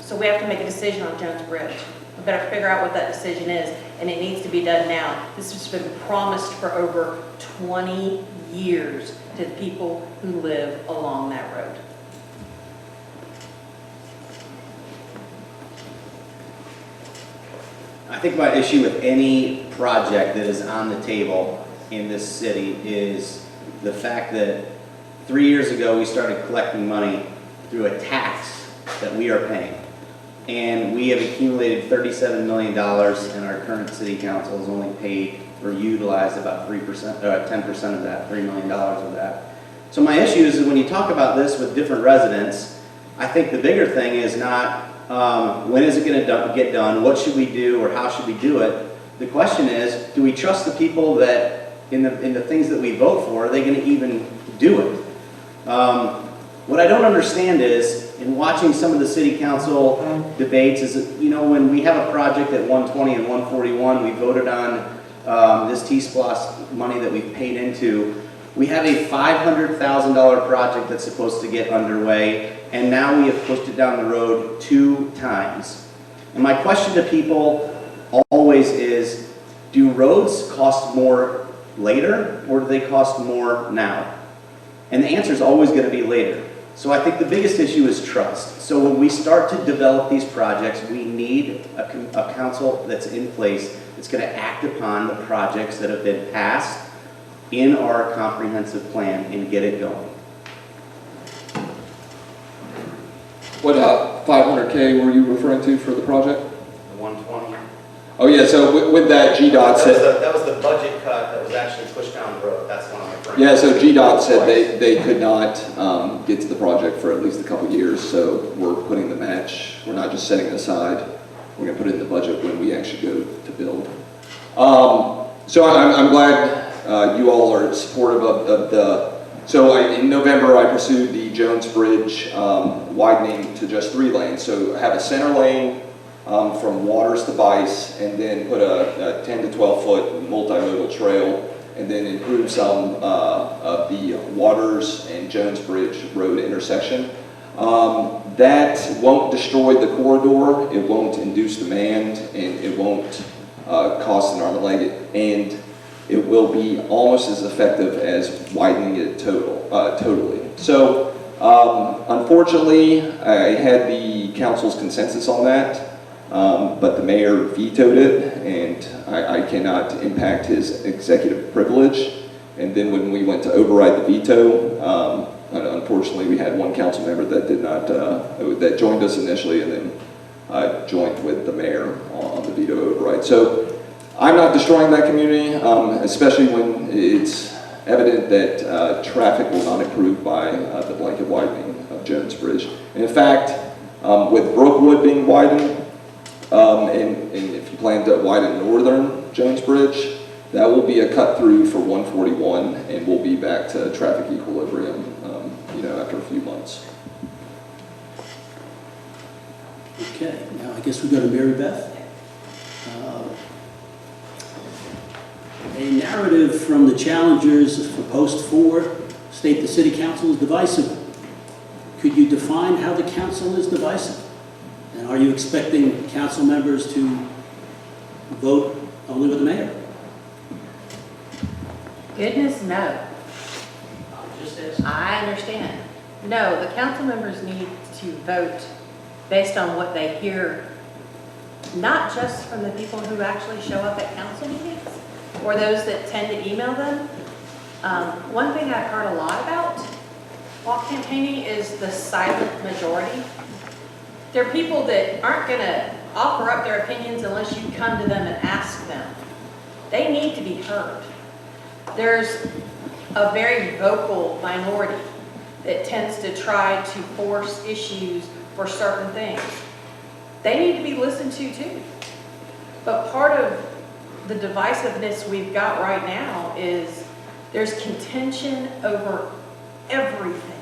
So we have to make a decision on Jones Bridge. We better figure out what that decision is, and it needs to be done now. This has been promised for over 20 years to the people who live along that road. I think my issue with any project that is on the table in this city is the fact that 3 years ago we started collecting money through a tax that we are paying. And we have accumulated $37 million, and our current city council has only paid or utilized about 10% of that, $3 million of that. So my issue is that when you talk about this with different residents, I think the bigger thing is not when is it going to get done, what should we do, or how should we do it. The question is, do we trust the people that in the things that we vote for, are they going to even do it? What I don't understand is, in watching some of the city council debates, is that, you know, when we have a project at 120 and 141, we voted on this T-SPLOST money that we've paid into. We have a $500,000 project that's supposed to get underway, and now we have pushed it down the road 2 times. And my question to people always is, do roads cost more later, or do they cost more now? And the answer is always going to be later. So I think the biggest issue is trust. So when we start to develop these projects, we need a council that's in place that's going to act upon the projects that have been passed in our comprehensive plan and get it going. What 500K were you referring to for the project? The 120. Oh yeah, so with that, GDOT said... That was the budget cut that was actually pushed down the road. That's what I'm referring to. Yeah, so GDOT said they could not get to the project for at least a couple years, so we're putting the match. We're not just setting it aside. We're going to put it in the budget when we actually go to build. So I'm glad you all are supportive of the... So in November, I pursued the Jones Bridge widening to just 3 lanes. So have a center lane from Waters to Bice, and then put a 10 to 12 foot multimodal trail, and then improve some of the Waters and Jones Bridge road intersection. That won't destroy the corridor, it won't induce demand, and it won't cost an arm and leg, and it will be almost as effective as widening it totally. So unfortunately, I had the council's consensus on that. But the mayor vetoed it, and I cannot impact his executive privilege. And then when we went to override the veto, unfortunately we had one council member that did not, that joined us initially and then joined with the mayor on the veto override. So I'm not destroying that community, especially when it's evident that traffic will not improve by the blanket widening of Jones Bridge. And in fact, with Brookwood being widened, and if you plan to widen northern Jones Bridge, that will be a cut through for 141, and we'll be back to traffic equilibrium, after a few months. Okay, now I guess we go to Mary Beth. A narrative from the challengers for post 4 state the city council is divisive. Could you define how the council is divisive? And are you expecting council members to vote only with the mayor? Goodness, no. I understand. No, the council members need to vote based on what they hear, not just from the people who actually show up at council meetings or those that tend to email them. One thing I've heard a lot about while campaigning is the silent majority. There are people that aren't going to offer up their opinions unless you come to them and ask them. They need to be heard. There's a very vocal minority that tends to try to force issues for certain things. They need to be listened to too. But part of the divisiveness we've got right now is there's contention over everything.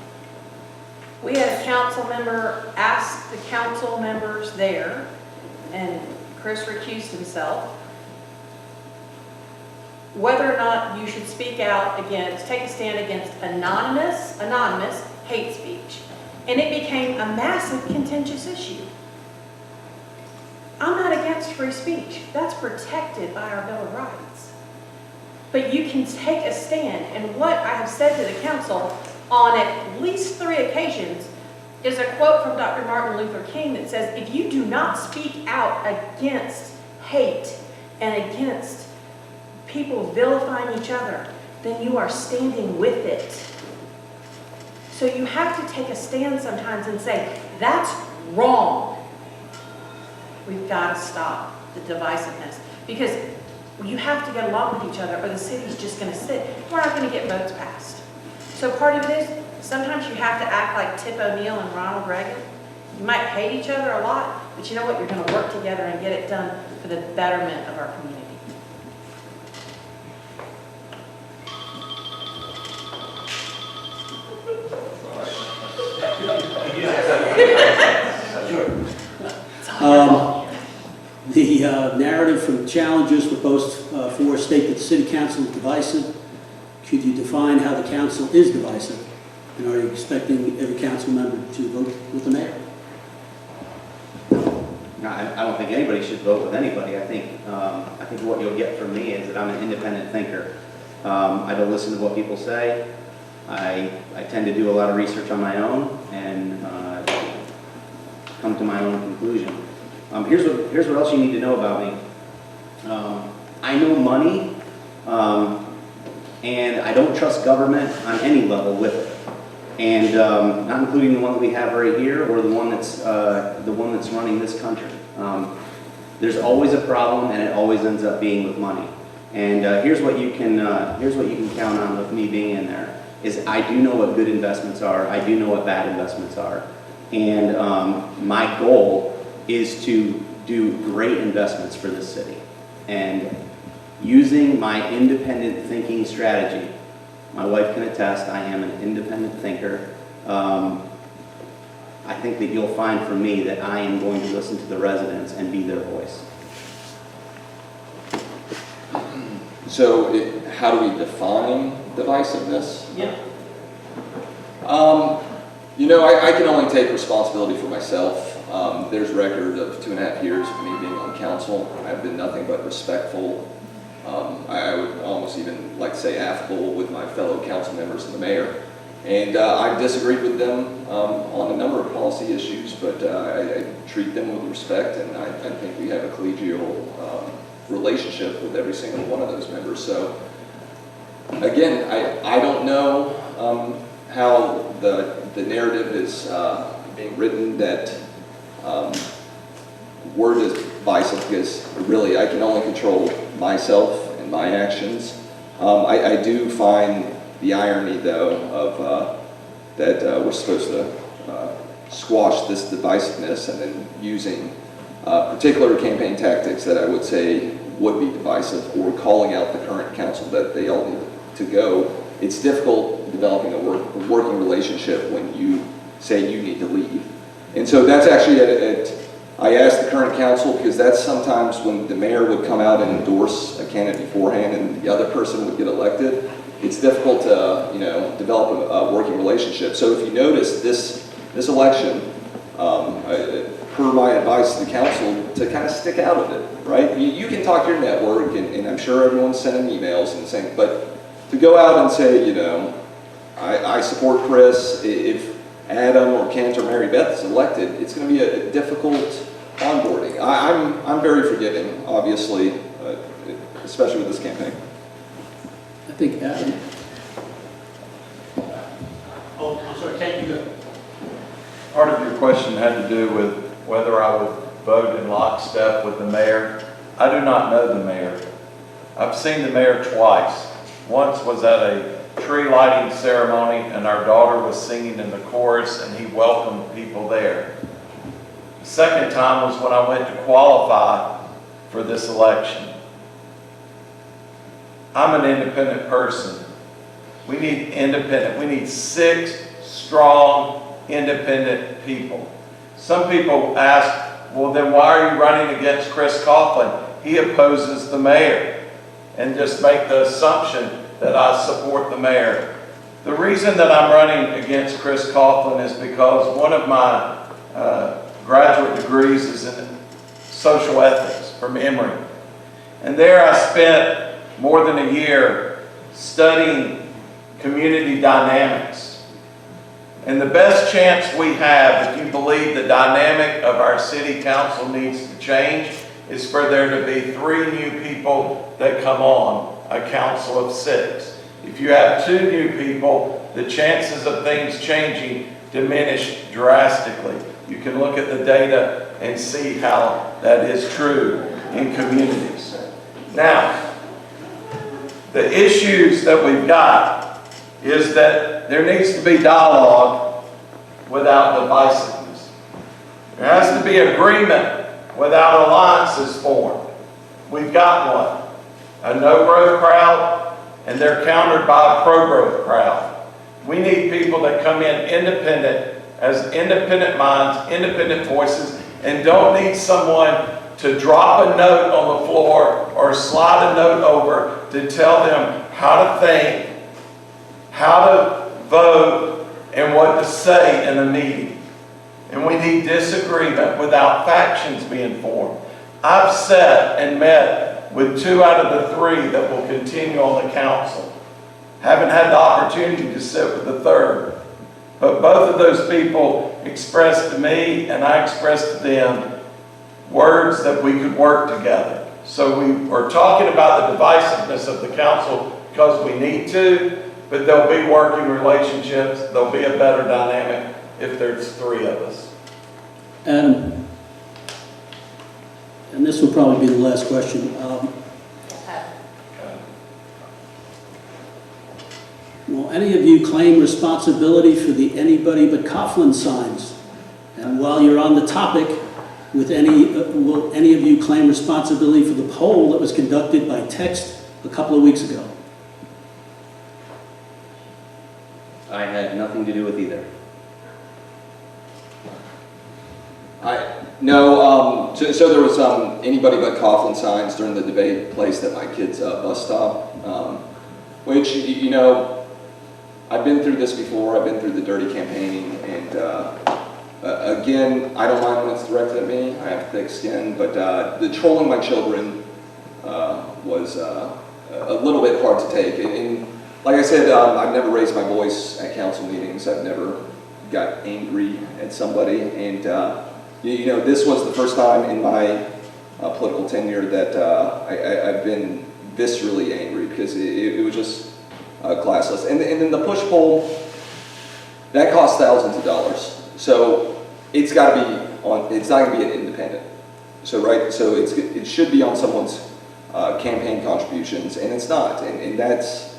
We had a council member ask the council members there, and Chris recused himself, whether or not you should speak out against, take a stand against anonymous hate speech. And it became a massive contentious issue. I'm not against free speech. That's protected by our Bill of Rights. But you can take a stand, and what I have said to the council on at least 3 occasions is a quote from Dr. Martin Luther King that says, if you do not speak out against hate and against people vilifying each other, then you are standing with it. So you have to take a stand sometimes and say, that's wrong. We've got to stop the divisiveness, because you have to get along with each other or the city's just going to sit. We're not going to get votes passed. So part of it is, sometimes you have to act like Tip O'Neill and Ronald Reagan. You might hate each other a lot, but you know what? You're going to work together and get it done for the betterment of our community. The narrative from challenges proposed for state that the city council is divisive. Could you define how the council is divisive? And are you expecting every council member to vote with the mayor? No, I don't think anybody should vote with anybody. I think what you'll get from me is that I'm an independent thinker. I don't listen to what people say. I tend to do a lot of research on my own and come to my own conclusion. Here's what else you need to know about me. I know money, and I don't trust government on any level with it. And not including the one that we have right here or the one that's running this country. There's always a problem, and it always ends up being with money. And here's what you can count on with me being in there is I do know what good investments are. I do know what bad investments are, and my goal is to do great investments for this city. And using my independent thinking strategy. My wife can attest, I am an independent thinker. I think that you'll find from me that I am going to listen to the residents and be their voice. So how do we define divisiveness? Yeah. I can only take responsibility for myself. There's record of 2.5 years of me being on council. I've been nothing but respectful. I would almost even like to say affable with my fellow council members and the mayor. And I've disagreed with them on a number of policy issues, but I treat them with respect, and I think we have a collegial relationship with every single one of those members. So again, I don't know how the narrative is being written that word is divisive, because really I can only control myself and my actions. I do find the irony, though, of that we're supposed to squash this divisiveness and then using particular campaign tactics that I would say would be divisive, or calling out the current council that they all need to go. It's difficult developing a working relationship when you say you need to leave. And so that's actually I asked the current council, because that's sometimes when the mayor would come out and endorse a candidate beforehand and the other person would get elected. It's difficult to develop a working relationship. So if you notice this election, per my advice to the council, to kind of stick out of it, right? You can talk to your network, and I'm sure everyone's sending emails and saying, but to go out and say, I support Chris. If Adam or Kent or Mary Beth is elected, it's going to be a difficult onboarding. I'm very forgiving, obviously, especially with this campaign. I think Adam. Oh, I'm sorry, can't you go? Part of your question had to do with whether I would vote in lockstep with the mayor. I do not know the mayor. I've seen the mayor twice. Once was at a tree lighting ceremony, and our daughter was singing in the chorus, and he welcomed people there. The second time was when I went to qualify for this election. I'm an independent person. We need 6 strong, independent people. Some people ask, well, then why are you running against Chris Coughlin? He opposes the mayor, and just make the assumption that I support the mayor. The reason that I'm running against Chris Coughlin is because one of my graduate degrees is in social ethics from Emory. And there I spent more than a year studying community dynamics. And the best chance we have, if you believe the dynamic of our city council needs to change, is for there to be 3 new people that come on a council of 6. If you have 2 new people, the chances of things changing diminish drastically. You can look at the data and see how that is true in communities. Now, the issues that we've got is that that there needs to be dialogue without divisiveness. There has to be agreement without alliances formed. We've got one. A no-growth crowd, and they're countered by a pro-growth crowd. We need people that come in independent, as independent minds, independent voices, and don't need someone to drop a note on the floor or slide a note over to tell them how to think, how to vote, and what to say in a meeting. And we need disagreement without factions being formed. I've sat and met with 2 out of the 3 that will continue on the council. Haven't had the opportunity to sit with the 3rd. But both of those people expressed to me, and I expressed to them, words that we could work together. So we are talking about the divisiveness of the council because we need to, but there'll be working relationships, there'll be a better dynamic if there's 3 of us. Adam, and this will probably be the last question. Will any of you claim responsibility for the anybody but Coughlin signs? And while you're on the topic, will any of you claim responsibility for the poll that was conducted by text a couple of weeks ago? I had nothing to do with either. So there was anybody but Coughlin signs during the debate placed at my kid's bus stop, which, you know, I've been through this before. I've been through the dirty campaigning, and again, I don't mind when it's directed at me. I have thick skin, but the trolling my children was a little bit hard to take. And like I said, I've never raised my voice at council meetings. I've never got angry at somebody, and you know, this was the first time in my political tenure that I've been viscerally angry because it was just classless. And then the push poll, that costs thousands of dollars. So it's got to be on. It's not going to be an independent. So it should be on someone's campaign contributions, and it's not. And that's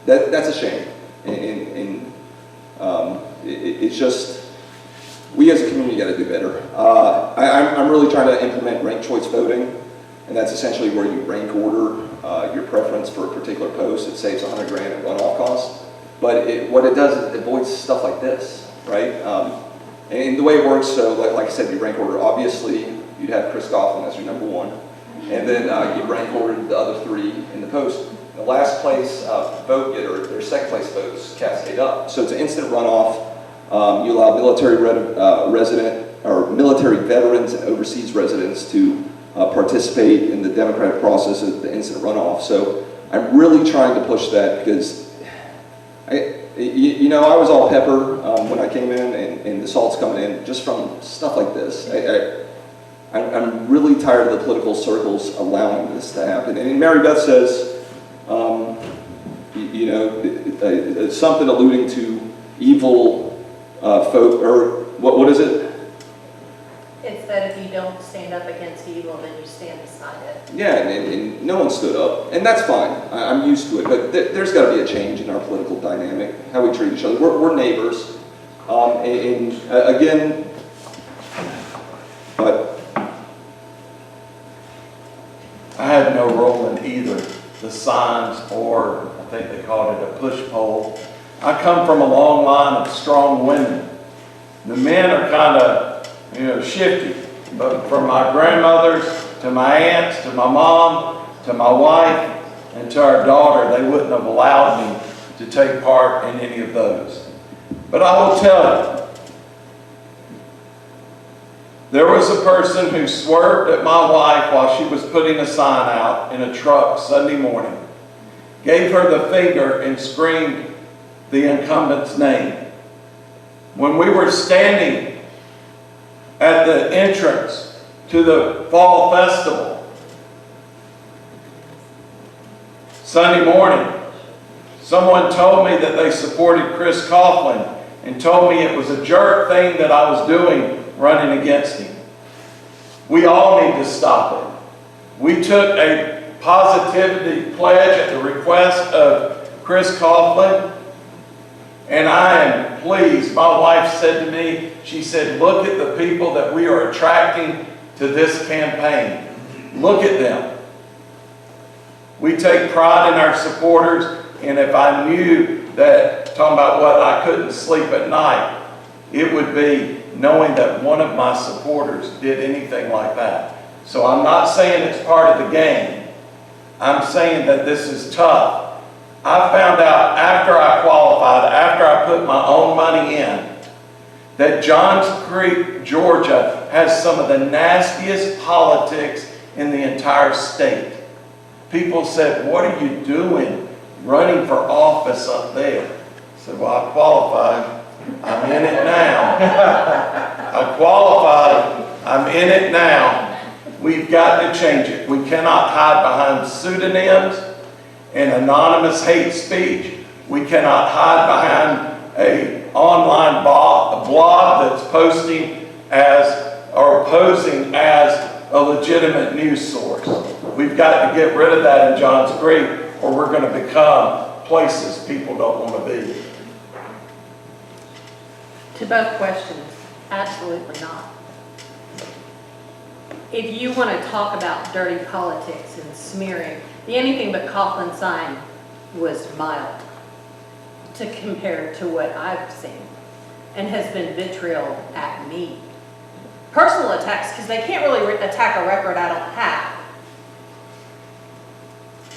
a shame. And it's just, we as a community got to do better. I'm really trying to implement ranked choice voting, and that's essentially where you rank order your preference for a particular post. It saves $100 grand in runoff costs, but what it does is it avoids stuff like this, right? And the way it works, so like I said, you rank order. Obviously, you'd have Chris Coughlin as your number 1, and then you rank order the other 3 in the post. The last place vote getter, their second place votes cascade up. So it's an instant runoff. You allow military military veterans and overseas residents to participate in the democratic process of the instant runoff. So I'm really trying to push that because you know, I was all pepper when I came in, and the salt's coming in just from stuff like this. I'm really tired of the political circles allowing this to happen. And Mary Beth says, you know, something alluding to evil folk, or what is it? It's that if you don't stand up against evil, then you stand beside it. Yeah, and no one stood up, and that's fine. I'm used to it, but there's got to be a change in our political dynamic, how we treat each other. We're neighbors, and again, but I had no role in either the signs or, I think they called it a push poll. I come from a long line of strong women. The men are kind of, you know, shifty, but from my grandmothers to my aunts to my mom to my wife and to our daughter, they wouldn't have allowed me to take part in any of those. But I will tell you, there was a person who swerved at my wife while she was putting a sign out in a truck Sunday morning, gave her the finger and screamed the incumbent's name. When we were standing at the entrance to the fall festival Sunday morning, someone told me that they supported Chris Coughlin and told me it was a jerk thing that I was doing running against him. We all need to stop it. We took a positivity pledge at the request of Chris Coughlin And I am pleased. My wife said to me, she said, look at the people that we are attracting to this campaign. Look at them. We take pride in our supporters, and if I knew that, talking about what I couldn't sleep at night, it would be knowing that one of my supporters did anything like that. So I'm not saying it's part of the game. I'm saying that this is tough. I found out after I qualified, after I put my own money in, that Johns Creek, Georgia has some of the nastiest politics in the entire state. People said, what are you doing running for office up there? I said, well, I qualified. I'm in it now. I qualified. I'm in it now. We've got to change it. We cannot hide behind pseudonyms and anonymous hate speech. We cannot hide behind an online blog that's posting as or posing as a legitimate news source. We've got to get rid of that in Johns Creek, or we're going to become places people don't want to be. To both questions, absolutely not. If you want to talk about dirty politics and smearing, the Anything But Coughlin sign was mild to compare to what I've seen and has been vitriol at me. Personal attacks, because they can't really attack a record I don't have.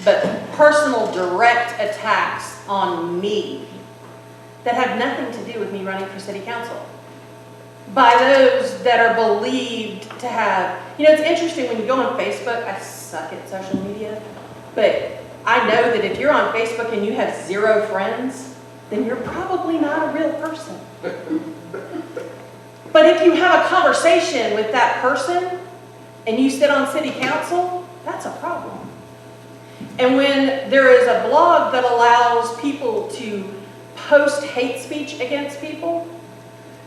But personal direct attacks on me that have nothing to do with me running for city council. By those that are believed to have, it's interesting when you go on Facebook, I suck at social media, but I know that if you're on Facebook and you have 0 friends, then you're probably not a real person. But if you have a conversation with that person and you sit on city council, that's a problem. And when there is a blog that allows people to post hate speech against people,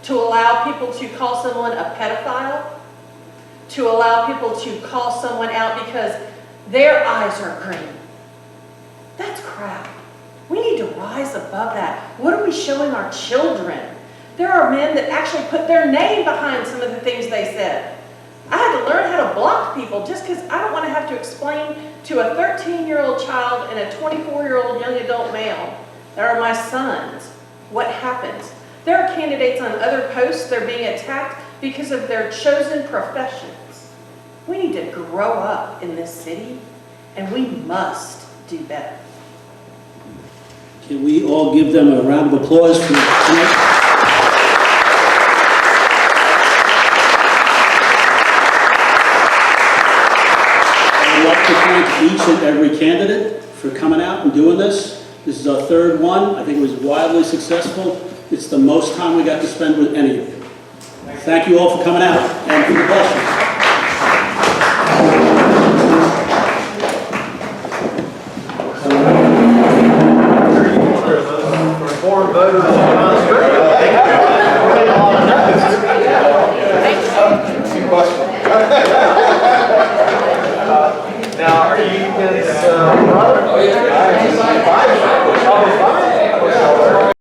to allow people to call someone a pedophile, to allow people to call someone out because their eyes are green, that's crap. We need to rise above that. What are we showing our children? There are men that actually put their name behind some of the things they said. I had to learn how to block people just because I don't want to have to explain to a 13-year-old child and a 24-year-old young adult male that are my sons what happens. There are candidates on other posts that are being attacked because of their chosen professions. We need to grow up in this city, and we must do better. Can we all give them a round of applause for tonight? I'd like to thank each and every candidate for coming out and doing this. This is our 3rd one. I think it was wildly successful. It's the most time we got to spend with any of you. Thank you all for coming out and for the questions. Informed voters of Johns Creek. Two questions. Now, are you his brother? Oh, yeah.